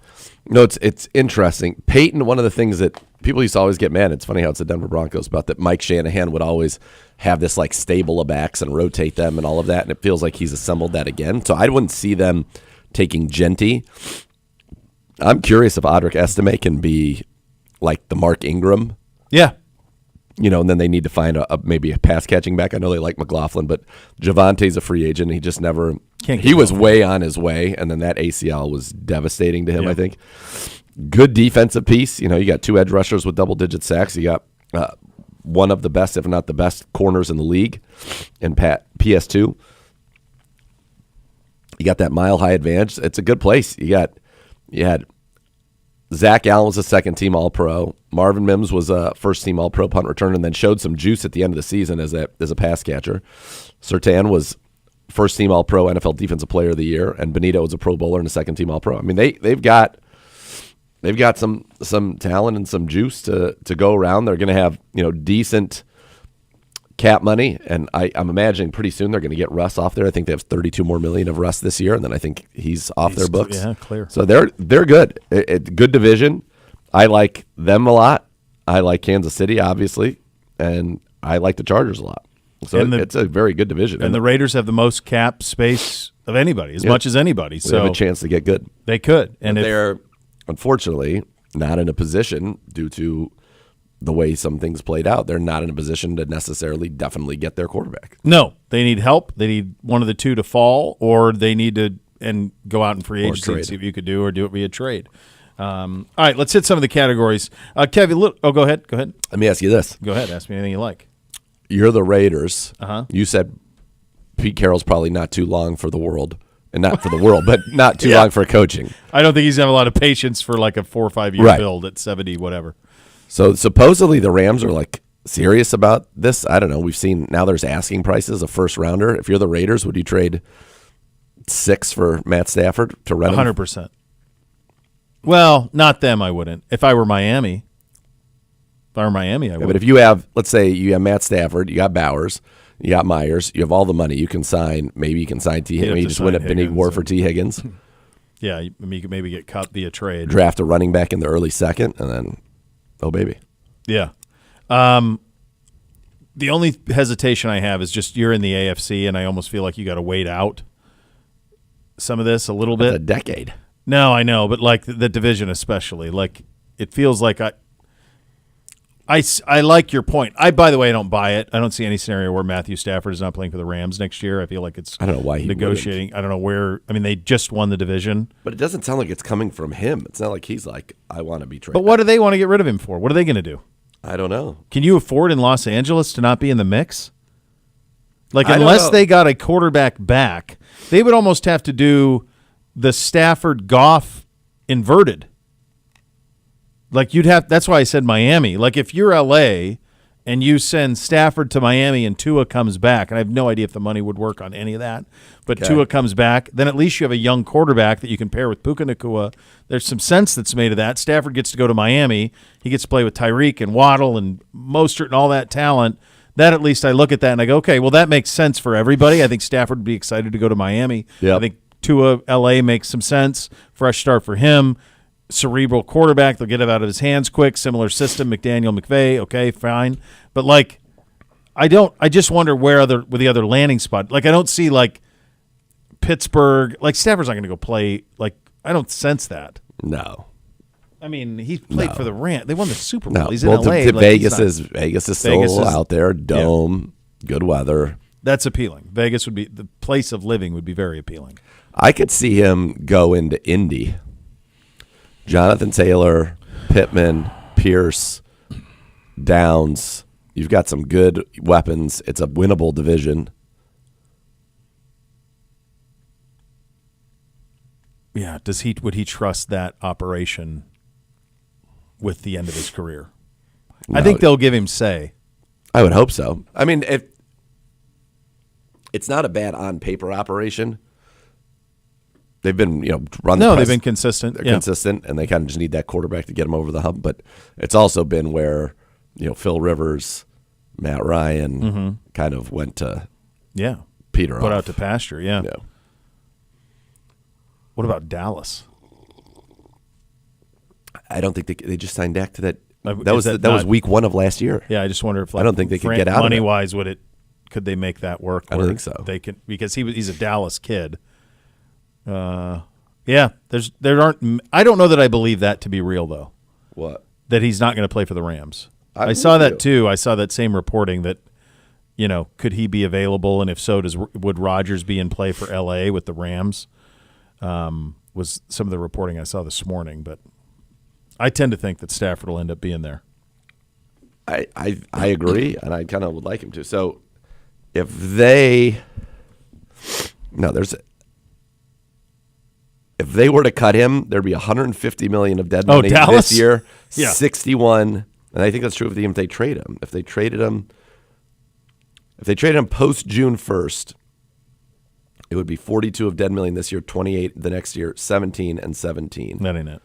it's interesting. Peyton, one of the things that people used to always get mad, it's funny how it's the Denver Broncos, about that Mike Shanahan would always have this like stable of backs and rotate them and all of that, and it feels like he's assembled that again. So I wouldn't see them taking Genty. I'm curious if Audric Estime can be like the Mark Ingram. Yeah. And then they need to find maybe a pass catching back. I know they like McLaughlin, but Javante's a free agent. He just never he was way on his way, and then that ACL was devastating to him, I think. Good defensive piece. You got two edge rushers with double-digit sacks. You got one of the best, if not the best, corners in the league in PS2. You got that mile-high advantage. It's a good place. You had Zach Allen was a second-team All-Pro. Marvin Mims was a first-team All-Pro punt returner and then showed some juice at the end of the season as a pass catcher. Surtain was first-team All-Pro NFL Defensive Player of the Year, and Benito was a Pro Bowler and a second-team All-Pro. I mean, they've got some talent and some juice to go around. They're going to have decent cap money, and I'm imagining pretty soon they're going to get Russ off there. I think they have $32 more million of Russ this year, and then I think he's off their books. Yeah, clear. So they're good. Good division. I like them a lot. I like Kansas City, obviously, and I like the Chargers a lot. So it's a very good division. And the Raiders have the most cap space of anybody, as much as anybody. So they have a chance to get good. They could. And they're unfortunately not in a position, due to the way some things played out, they're not in a position to necessarily definitely get their quarterback. No, they need help. They need one of the two to fall, or they need to go out in free agency and see if you could do it via trade. All right, let's hit some of the categories. Kevin, go ahead. Let me ask you this. Go ahead. Ask me anything you like. You're the Raiders. Uh-huh. You said Pete Carroll's probably not too long for the world. And not for the world, but not too long for coaching. I don't think he's going to have a lot of patience for like a 4 or 5 year build at 70, whatever. So supposedly the Rams are like serious about this. I don't know. We've seen now there's asking prices, a first rounder. If you're the Raiders, would you trade 6 for Matt Stafford to run 100%. Well, not them, I wouldn't. If I were Miami, I would. But if you have, let's say you have Matt Stafford, you got Bowers, you got Myers, you have all the money. You can sign, maybe you can sign T. Higgins. You just win a Benny War for T. Higgins. Yeah, you could maybe get cut via trade. Draft a running back in the early second, and then, oh, baby. Yeah. The only hesitation I have is just you're in the AFC, and I almost feel like you got to wait out some of this a little That's bit. a decade. No, I know, but like the division especially. Like it feels like I like your point. By the way, I don't buy it. I don't see any scenario where Matthew Stafford is not playing for the Rams next year. I feel like it's I don't know why he negotiating. wouldn't. I don't know where. I mean, they just won the division. But it doesn't sound like it's coming from him. It's not like he's like, I want to be traded. But what do they want to get rid of him for? What are they going to do? I don't know. Can you afford in Los Angeles to not be in the mix? Like, I don't unless know. they got a quarterback back, they would almost have to do the Stafford Goff inverted. Like, that's why I said Miami. Like, if you're LA and you send Stafford to Miami and Tua comes back, and I have no idea if the money would work on any of that, but Okay. Tua comes back, then at least you have a young quarterback that you can pair with Puka Nacua. There's some sense that's made of that. Stafford gets to go to Miami. He gets to play with Tyreek and Waddle and Mostert and all that talent. That at least I look at that and I go, okay, well, that makes sense for everybody. I think Stafford would be excited to go to Miami. Yep. I think Tua, LA makes some sense. Fresh start for him. Cerebral quarterback. They'll get it out of his hands quick. Similar system. McDaniel, McVay. Okay, fine. But, like, I just wonder where the other landing spot. Like, I don't see, like, Pittsburgh. Like, Stafford's not going to go play. Like, I don't sense that. No. I mean, he played for the Rams. They won the Super Bowl. No. He's in well, LA. to like, Vegas is still Vegas is- out there. Dome, good weather. That's appealing. Vegas would be the place of living would be very appealing. I could see him go into Indy. Jonathan Taylor, Pittman, Pierce, Downs. You've got some good weapons. It's a winnable division. Yeah. Would he trust that operation with the end of his career? I No. think they'll give him say. I would hope so. I mean, it's not a bad on paper operation. They've been, run the No, press. they've been consistent. They're Yeah. consistent, and they kind of just need that quarterback to get them over the hump. But it's also been where, Phil Rivers, Matt Ryan kind of went to Yeah. peter Put off. out to pasture. Yeah. Yeah. What about Dallas? I don't think they just signed Dak to that. Is That was that that was not- week 1 of last year. Yeah, I just wonder if I don't think they could get out of it. money wise. Could they make that work? I don't where think so. They can because he's a Dallas kid. Yeah. There aren't. I don't know that I believe that to be real though. What? That he's not going to play for the Rams. I believe saw that you. too. I saw that same reporting that, could he be available, and if so, would Rodgers be in play for L.A. with the Rams? Was some of the reporting I saw this morning, but I tend to think that Stafford will end up being there. I agree, and I kind of would like him to. So if they if they were to cut him, there'd be $150 million of dead money Dallas? this year. Yeah. 61, and I think that's true of if they trade him. If they traded him post June 1st, it would be 42 of dead million this year, 28 the next year, 17 and 17. That ain't it.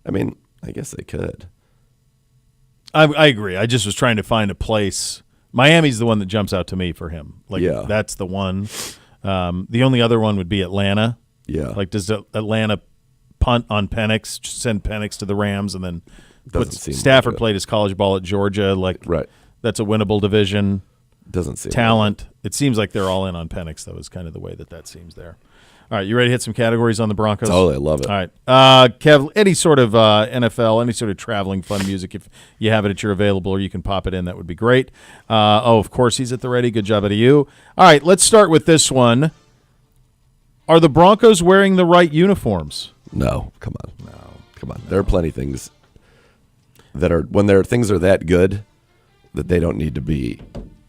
I mean, I guess they could. I agree. I just was trying to find a place. Miami's the one that jumps out to me for him. Like, Yeah. that's the one. The only other one would be Atlanta. Yeah. Like, does Atlanta punt on Penix, just send Penix to the Rams, and then Doesn't seem Stafford like it. played his college ball at Georgia? Like, Right. that's a winnable division. Doesn't seem Talent. It seems like they're all in on Penix, though, is kind of the way that seems there. All right, you ready to hit some categories on the Broncos? Totally, I love it. All right. Kev, any sort of NFL, any sort of traveling fun music, if you have it at your available or you can pop it in, that would be great. Of course, he's at the ready. Good job out of you. All right, let's start with this one. Are the Broncos wearing the right uniforms? No, come on. Come on. There are plenty of things that are when things are that good that they don't need to be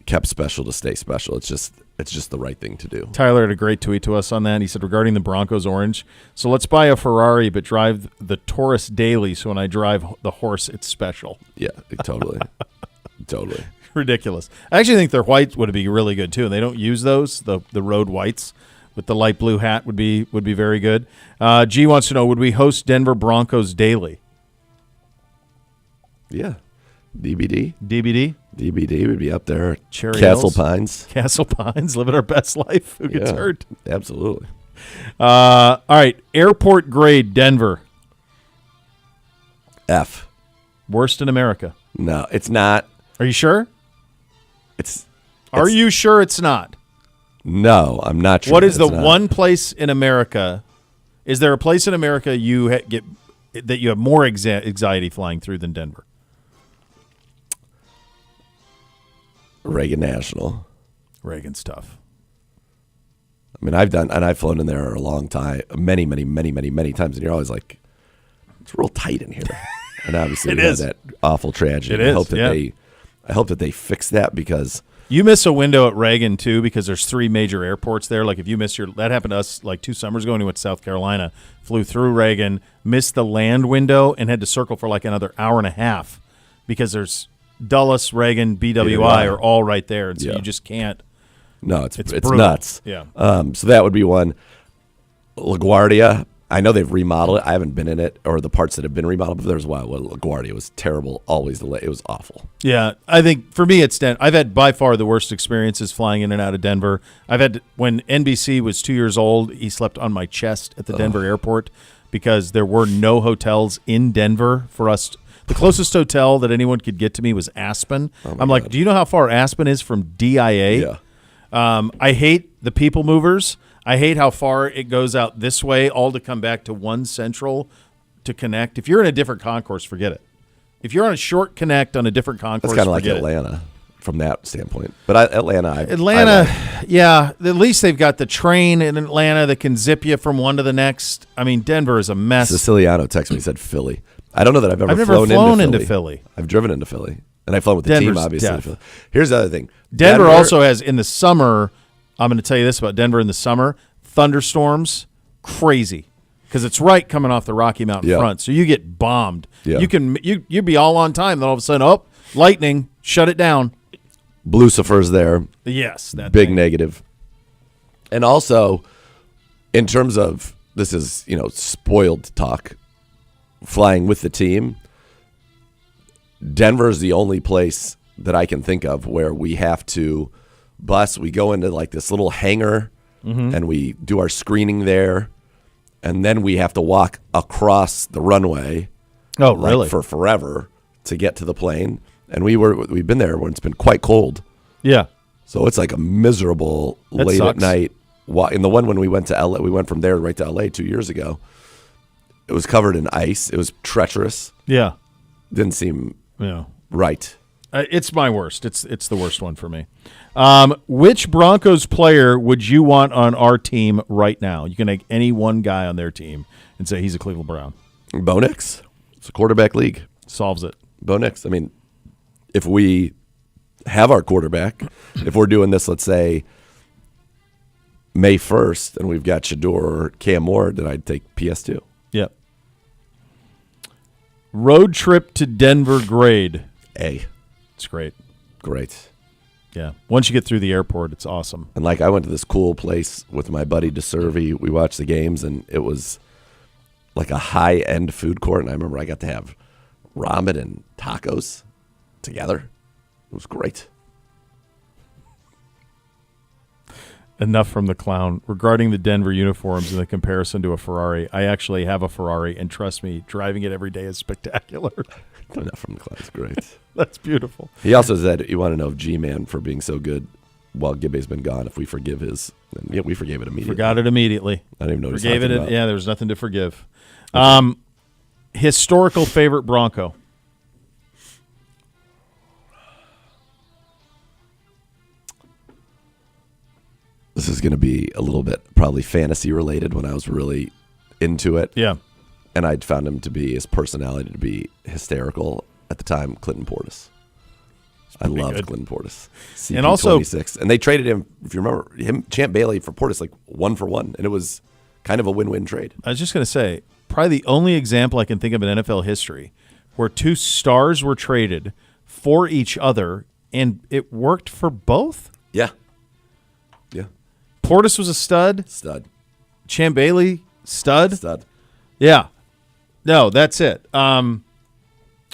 kept special to stay special. It's just the right thing to do. Tyler had a great tweet to us on that. He said, regarding the Broncos orange, so let's buy a Ferrari but drive the Taurus daily, so when I drive the horse, it's special. Yeah, totally. Totally. Ridiculous. I actually think their white would be really good, too, and they don't use those, the road whites. With the light blue hat would be very good. G wants to know, would we host Denver Broncos daily? Yeah. DBD would be up there. Cherry Castle Hills. Pines. Castle Pines, living our best life. Who gets Yeah, hurt? Absolutely. All right, airport grade Denver. F. Worst in America. No, it's not. Are you sure? Are Are you sure it's not? No, I'm not sure. What is the it's not. one place in America Is there a place in America you that you have more anxiety flying through than Denver? Reagan National. Reagan's tough. I mean, I've flown in there a long time, many times, and you're always like, it's real tight in here. And obviously, we had that awful tragedy. It is. I hope that they fix that, because you miss a window at Reagan too, because there's 3 major airports there. Like if you miss that happened to us like 2 summers ago when we went to South Carolina, flew through Reagan, missed the land window, and had to circle for like another hour and a half because there's Dulles, Reagan, BWI are all right there, and so you just can't. No, it's brutal. nuts. Yeah. So that would be one. LaGuardia. I know they've remodeled it. I haven't been in it, or the parts that have been remodeled, but there's a while. LaGuardia was terrible. Always delayed. It was awful. Yeah, I think for me it's Denver. I've had by far the worst experiences flying in and out of Denver. When NBC was 2 years old, he slept on my chest at the Denver airport because there were no hotels in Denver for us. The closest hotel that anyone could get to me was Aspen. I'm like, do you know how far Aspen is from DIA? Yeah. I hate the people movers. I hate how far it goes out this way, all to come back to one central to connect. If you're in a different concourse, forget it. If you're on a short connect on a different concourse, that's kind of like forget Atlanta from that standpoint. But Atlanta, yeah, at least they've got the train in Atlanta that can zip you from one to the next. I mean, Denver is a mess. Siciliano texted me, said Philly. I don't know that I've never flown into Philly. I've driven into Philly, and I've flown with the Denver's team, obviously. death. Here's the other thing. Denver also has, in the summer, I'm going to tell you this about Denver in the summer, thunderstorms, crazy, because it's right coming off the Rocky Mountain front, so you get bombed. Yeah. You'd be all on time, then all of a sudden, lightning, shut it down. Lucifer's there. Yes, that big thing. negative. And also, in terms of, this is, spoiled talk, flying with the team, Denver is the only place that I can think of where we have to bus. We go into like this little hangar and we do our screening there, and then we have to walk across the runway. Oh, really? For forever to get to the plane. And we've been there when it's been quite cold. Yeah. So it's like a miserable That late sucks. at night. In the one when we went to LA, we went from there right to LA 2 years ago. It was covered in ice. It was treacherous. Yeah. Didn't seem right. It's my worst. It's the worst one for me. Which Broncos player would you want on our team right now? You can take any one guy on their team and say he's a Cleveland Brown. Bo Nix. It's a quarterback league. Solves it. Bo Nix. I mean, if we have our quarterback, if we're doing this, let's say, May 1st, and we've got Shador or Cam Ward, then I'd take PS2. Yep. Road trip to Denver grade. A. It's great. Great. Yeah. Once you get through the airport, it's awesome. And like I went to this cool place with my buddy DeServi. We watched the games, and it was like a high-end food court. And I remember I got to have ramen and tacos together. It was great. Enough from the clown. Regarding the Denver uniforms and the comparison to a Ferrari, I actually have a Ferrari, and trust me, driving it every day is spectacular. Enough from the clown is great. That's beautiful. He also said, you want to know if G-Man for being so good while Gibbe's been gone, if we forgive his. Yeah, we forgave it immediately. Forgot it immediately. I didn't even know what Forgave he was it. talking about. Yeah, there was nothing to forgive. Historical favorite Bronco. This is going to be a little bit probably fantasy related when I was really into it. Yeah. And I'd found his personality to be hysterical at the time, Clinton Portis. I loved good. Clinton Portis. And also- CP26. And they traded him, if you remember, Champ Bailey for Portis, like 1-for-1. And it was kind of a win-win trade. I was just going to say, probably the only example I can think of in NFL history where two stars were traded for each other and it worked for both. Yeah. Yeah. Portis was a stud. Stud. Champ Bailey, stud. Stud. Yeah. No, that's it.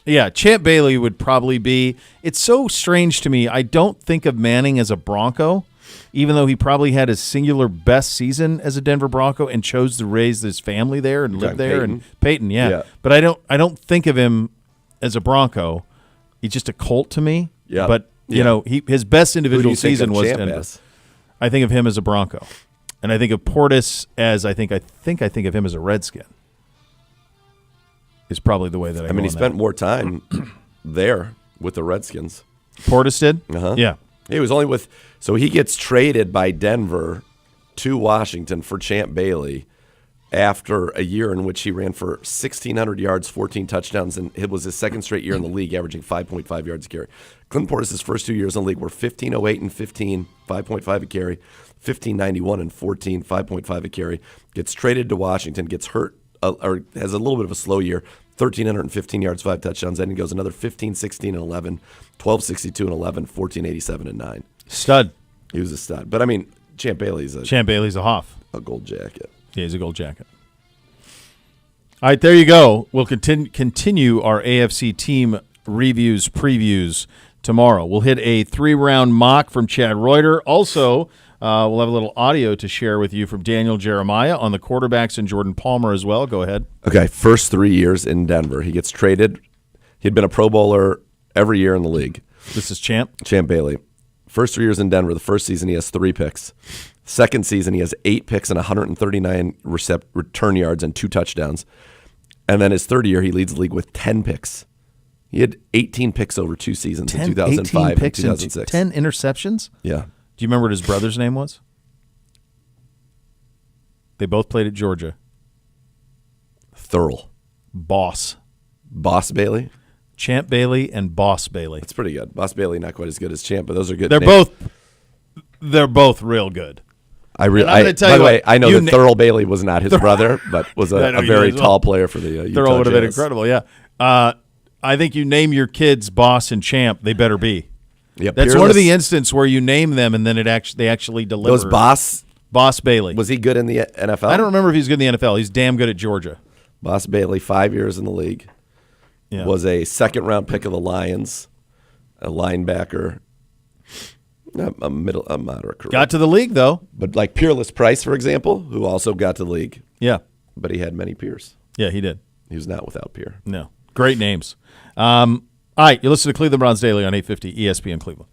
Yeah, Champ Bailey would probably be. It's so strange to me. I don't think of Manning as a Bronco, even though he probably had his singular best season as a Denver Bronco and chose to raise his family there and live there. Peyton. And Peyton, yeah. Yeah. But I don't think of him as a Bronco. He's just a Colt to me. Yeah. But you know, his best Who do individual you think season of was Champ Denver. as? I think of him as a Bronco. And I think of Portis as I think of him as a Redskin. Is probably the way that I mean, he spent more time there with the Redskins. Portis did? Uh-huh. Yeah. He was only with – so he gets traded by Denver to Washington for Champ Bailey after a year in which he ran for 1,600 yards, 14 touchdowns, and it was his second straight year in the league, averaging 5.5 yards a carry. Clint Portis' first 2 years in the league were 15.08 and 15, 5.5 a carry, 15.91 and 14, 5.5 a carry. Gets traded to Washington, gets hurt, or has a little bit of a slow year, 1,315 yards, 5 touchdowns. Then he goes another 15, 16, and 11, 12, 62, and 11, 14, 87, and 9. Stud. He was a stud. But, I mean, Champ Bailey's a Hoff. a gold jacket. Yeah, he's a gold jacket. All right, there you go. We'll continue our AFC team reviews, previews tomorrow. We'll hit a 3-round mock from Chad Reuter. Also, we'll have a little audio to share with you from Daniel Jeremiah on the quarterbacks and Jordan Palmer as well. Go ahead. Okay, first 3 years in Denver. He gets traded. He'd been a Pro Bowler every year in the league. This is Champ Bailey. First 3 years in Denver. The first season, he has 3 picks. Second season, he has 8 picks and 139 return yards and 2 touchdowns. And then his third year, he leads the league with 10 picks. He had 18 picks over 2 seasons in 2005 and 2006. 10 interceptions? Yeah. Do you remember what his brother's name was? They both played at Georgia. Thurl. Boss Bailey? Champ Bailey and Boss Bailey. That's pretty good. Boss Bailey, not quite as good as Champ, but those are good They're names. both real good. By the way, I know that Thurl Bailey was not his brother, but was a very tall player for the Utah Thurl would have been Jazz. incredible, yeah. I think you name your kids Boss and Champ, they better be. Yep, That's Peerless. one of the instances where you name them and then they actually deliver. Those Boss Bailey. Was he good in the NFL? I don't remember if he's good in the NFL. He's damn good at Georgia. Boss Bailey, 5 years in the league. Yeah. Was a second-round pick of the Lions, a linebacker, a moderate career. Got to the league, though. But like Peerless Price, for example, who also got to the league, Yeah. but he had many peers. Yeah, he did. He was not without peer. No. Great names. All right, you listen to Cleveland Browns Daily on 850 ESPN Cleveland.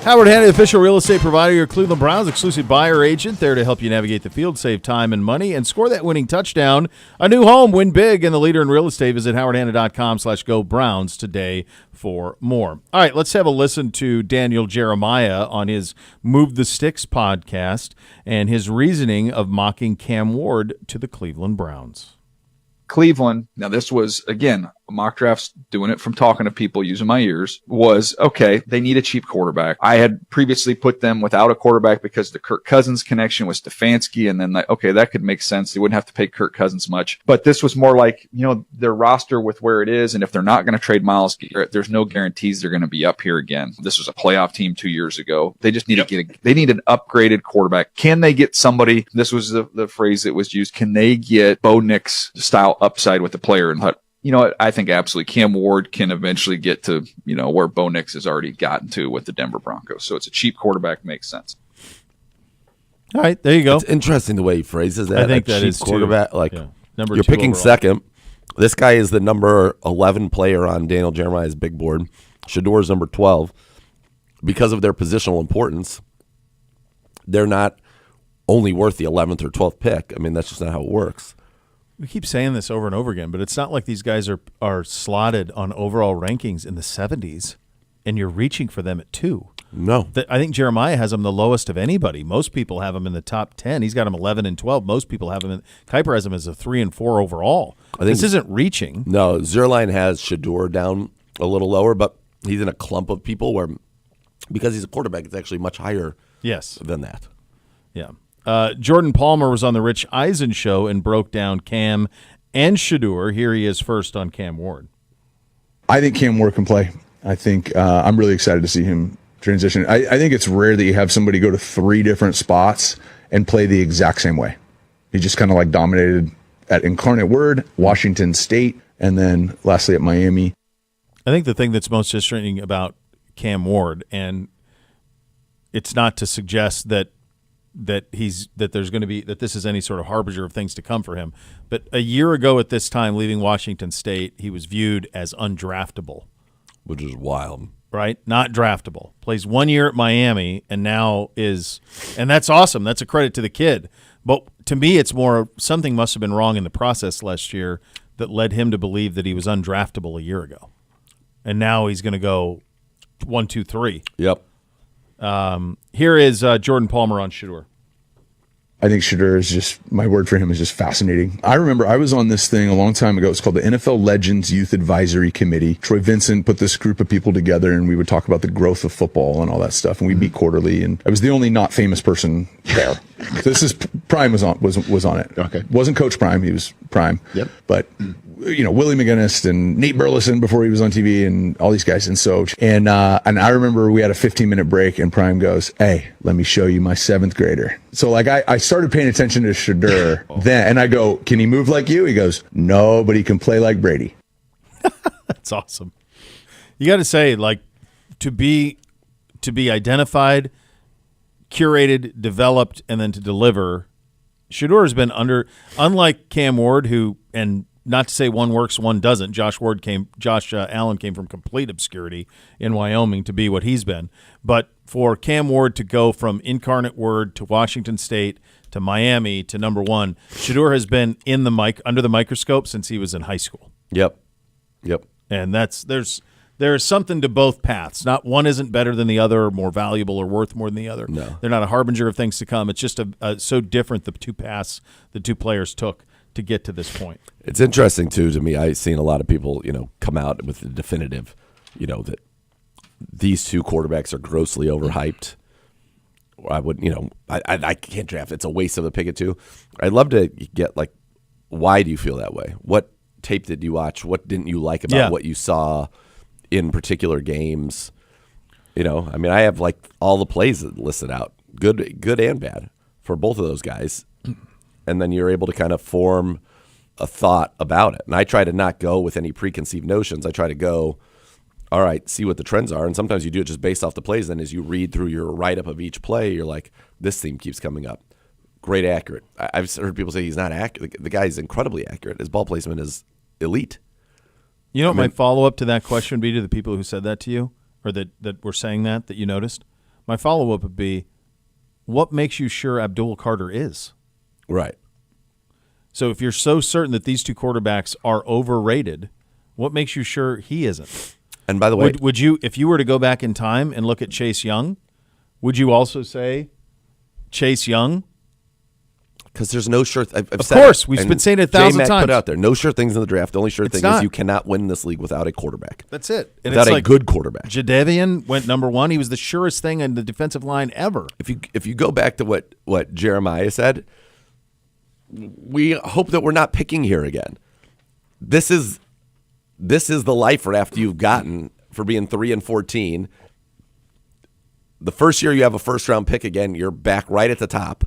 Howard Hanna, official real estate provider, your Cleveland Browns exclusive buyer agent, there to help you navigate the field, save time and money, and score that winning touchdown. A new home, win big, and the leader in real estate. Visit howardhanna.com/GoBrowns today for more. All right, let's have a listen to Daniel Jeremiah on his Move the Sticks podcast and his reasoning of mocking Cam Ward to the Cleveland Browns. Cleveland, now this was, again, mock drafts, doing it from talking to people, using my ears, was, okay, they need a cheap quarterback. I had previously put them without a quarterback because the Kirk Cousins connection was Stefanski, and then, okay, that could make sense. They wouldn't have to pay Kirk Cousins much. But this was more like, their roster with where it is, and if they're not going to trade Myles Garrett, there's no guarantees they're going to be up here again. This was a playoff team 2 years ago. They just need they need an upgraded quarterback. Can they get somebody, this was the phrase that was used, can they get Bo Nix style upside with the player? And I think absolutely Cam Ward can eventually get to, where Bo Nix has already gotten to with the Denver Broncos. So it's a cheap quarterback, makes sense. All right, there you go. It's interesting the way he phrases that. I think that cheap is quarterback. too. Yeah. Number You're 2 picking overall. second. This guy is the number 11 player on Daniel Jeremiah's big board. Shador's number 12. Because of their positional importance, they're not only worth the 11th or 12th pick. I mean, that's just not how it works. We keep saying this over and over again, but it's not like these guys are slotted on overall rankings in the 70s, and you're reaching for them at 2. No. I think Jeremiah has them the lowest of anybody. Most people have him in the top 10. He's got him 11 and 12. Most people have him Kuiper has him as a 3 and 4 overall. This isn't reaching. No, Zerline has Shador down a little lower, but he's in a clump of people where, because he's a quarterback, it's actually much higher than that. Yeah. Jordan Palmer was on the Rich Eisen show and broke down Cam and Shador. Here he is first on Cam Ward. I think Cam Ward can play. I think I'm really excited to see him transition. I think it's rare that you have somebody go to 3 different spots and play the exact same way. He just kind of like dominated at Incarnate Word, Washington State, and then lastly at Miami. I think the thing that's most interesting about Cam Ward, and it's not to suggest that there's going to be that this is any sort of harbinger of things to come for him. But a year ago at this time, leaving Washington State, he was viewed as undraftable, Which is wild. right? Not draftable. Plays 1 year at Miami and now and that's awesome. That's a credit to the kid. But to me, it's more something must have been wrong in the process last year that led him to believe that he was undraftable a year ago. And now he's going to go 1, 2, 3. Yep. Here is Jordan Palmer on Shador. I think Shador is just, my word for him is just fascinating. I remember I was on this thing a long time ago. It's called the NFL Legends Youth Advisory Committee. Troy Vincent put this group of people together and we would talk about the growth of football and all that stuff. And we meet quarterly. And I was the only not famous person there. This is Prime was on it. Okay. Wasn't Coach Prime. He was Prime. Yep. But Willie McGinnis and Nate Burleson before he was on TV and all these guys. And I remember we had a 15-minute break and Prime goes, "Hey, let me show you my 7th grader." So like I started paying attention to Shador then, and I go, "Can he move like you?" He goes, "No, but he can play like Brady." That's awesome. You got to say, like, to be identified, curated, developed, and then to deliver. Shador has been unlike Cam Ward, who, and not to say one works, one doesn't. Josh Allen came from complete obscurity in Wyoming to be what he's been. But for Cam Ward to go from Incarnate Word to Washington State to Miami to number 1, Shador has been under the microscope since he was in high school. Yep. And there's something to both paths. Not one isn't better than the other, or more valuable, or worth more than the other. No. They're not a harbinger of things to come. It's just so different the two paths the two players took to get to this point. It's interesting, too, to me. I've seen a lot of people, come out with the definitive, that these two quarterbacks are grossly overhyped. I would, I can't draft. It's a waste of a pick at 2. I'd love to get, like, why do you feel that way? What tape did you watch? What didn't you like about what you saw in particular games? I have, like, all the plays listed out, good and bad, for both of those guys. And then you're able to kind of form a thought about it. And I try to not go with any preconceived notions. I try to go, all right, see what the trends are. And sometimes you do it just based off the plays. Then as you read through your write-up of each play, you're like, this theme keeps coming up. Great accurate. I've heard people say he's not accurate. The guy is incredibly accurate. His ball placement is elite. You know what my follow-up to that question would be to the people who said that to you, or that were saying that you noticed? My follow-up would be, what makes you sure Abdul Carter is? Right. So if you're so certain that these two quarterbacks are overrated, what makes you sure he isn't? And by the way, Would you, if you were to go back in time and look at Chase Young, would you also say Chase Young? because there's no sure. I've Of said course, it, we've and been saying it 1,000 J-Mac times. put out there, no sure things in the draft. The only sure It's thing not. is you cannot win this league without a quarterback. That's it. And Without it's a like good quarterback. Jadeveon went number one. He was the surest thing in the defensive line ever. If you go back to what Jeremiah said, we hope that we're not picking here again. This is the life after you've gotten for being 3-14. The first year you have a first round pick again, you're back right at the top.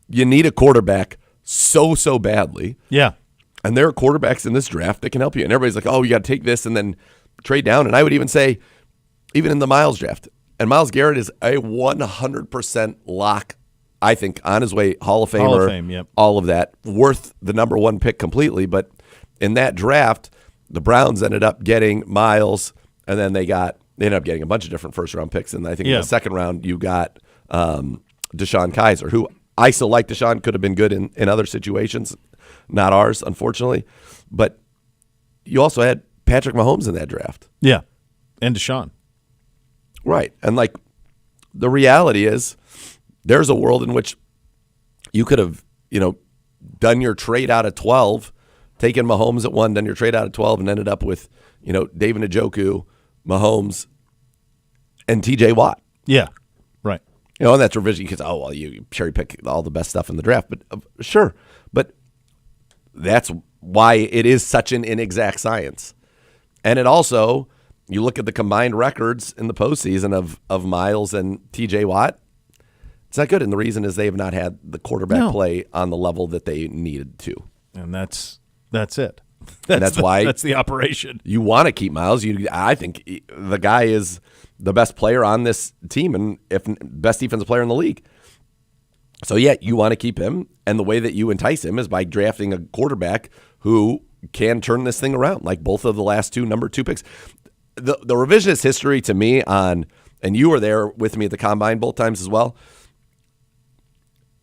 You need a quarterback so badly. Yeah. And there are quarterbacks in this draft that can help you. And everybody's like, oh, you got to take this and then trade down. And I would even say, even in the Miles draft, and Myles Garrett is a 100% lock, I think, on his way, Hall of Famer, Hall of Fame, yep. all of that, worth the number one pick completely. But in that draft, the Browns ended up getting Miles, and then they ended up getting a bunch of different first-round picks. And I think in the second round, you got Deshaun Kaiser, who I still like. Deshaun could have been good in other situations, not ours, unfortunately. But you also had Patrick Mahomes in that draft. Yeah. And Deshaun. Right. And, like, the reality is there's a world in which you could have, done your trade out of 12, taken Mahomes at 1, done your trade out of 12, and ended up with, David Njoku, Mahomes, and TJ Watt. Yeah. Right. And that's revision because, you cherry pick all the best stuff in the draft. But sure. But that's why it is such an inexact science. And it also, you look at the combined records in the postseason of Miles and TJ Watt, it's not good. And the reason is they have not had the quarterback play on the level that they needed to. And that's it. That's why that's the operation. You want to keep Miles. I think the guy is the best player on this team and if best defensive player in the league. So, yeah, you want to keep him. And the way that you entice him is by drafting a quarterback who can turn this thing around, like both of the last two number 2 picks. The revisionist history to me and you were there with me at the Combine both times as well,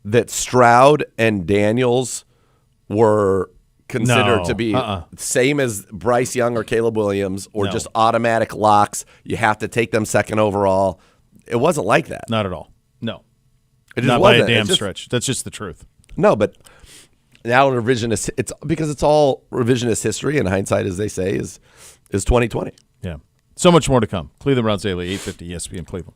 that Stroud and Daniels were considered to be same as Bryce Young or Caleb Williams or just automatic locks. You have to take them second overall. It wasn't like that. Not at all. No. It just Not by wasn't. a damn stretch. That's just the truth. No, but now revisionist, it's because it's all revisionist history, and hindsight, as they say, is 2020. Yeah. So much more to come. Cleveland Browns Daily, 850 ESPN Cleveland.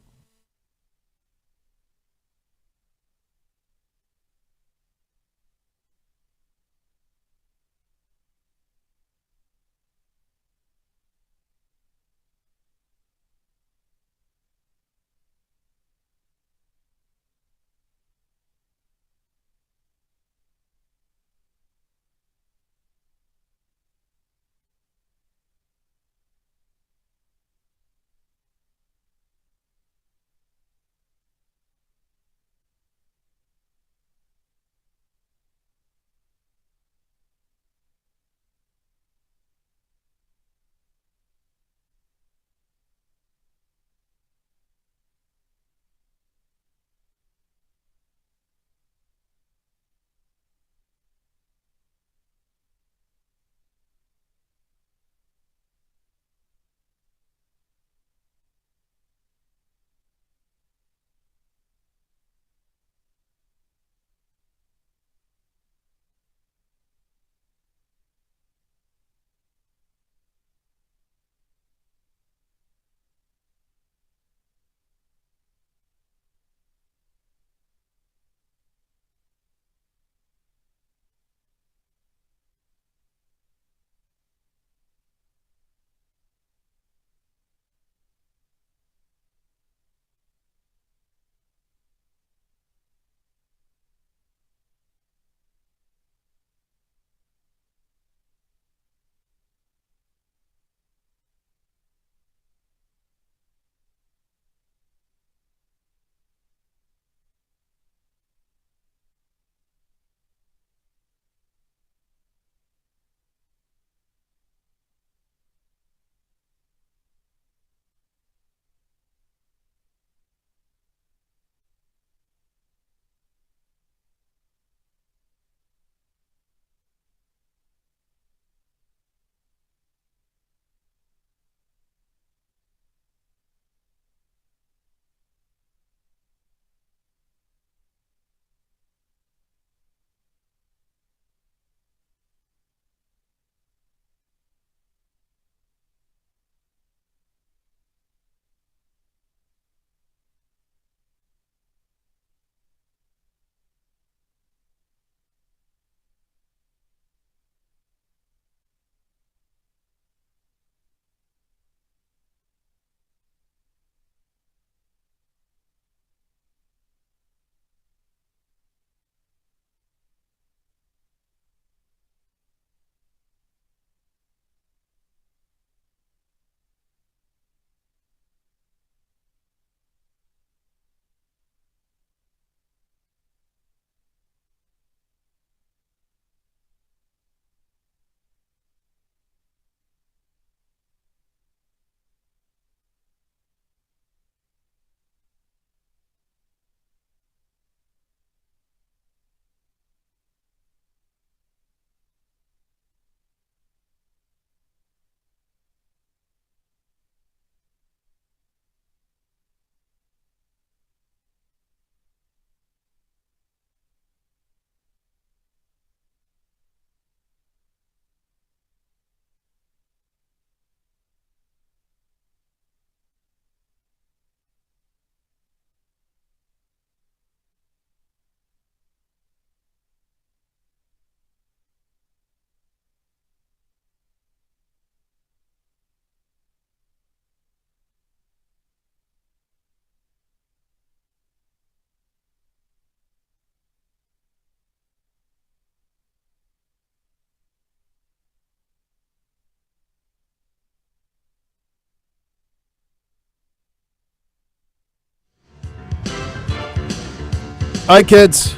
All right, kids.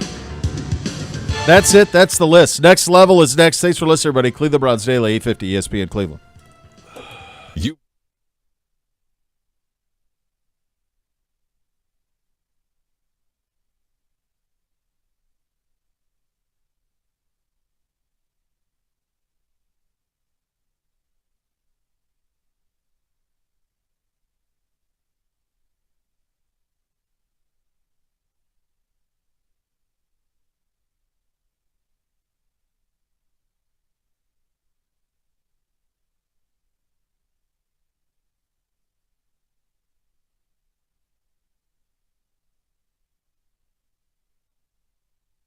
That's it. That's the list. Next level is next. Thanks for listening, everybody. Cleveland Browns Daily, 850 ESPN Cleveland.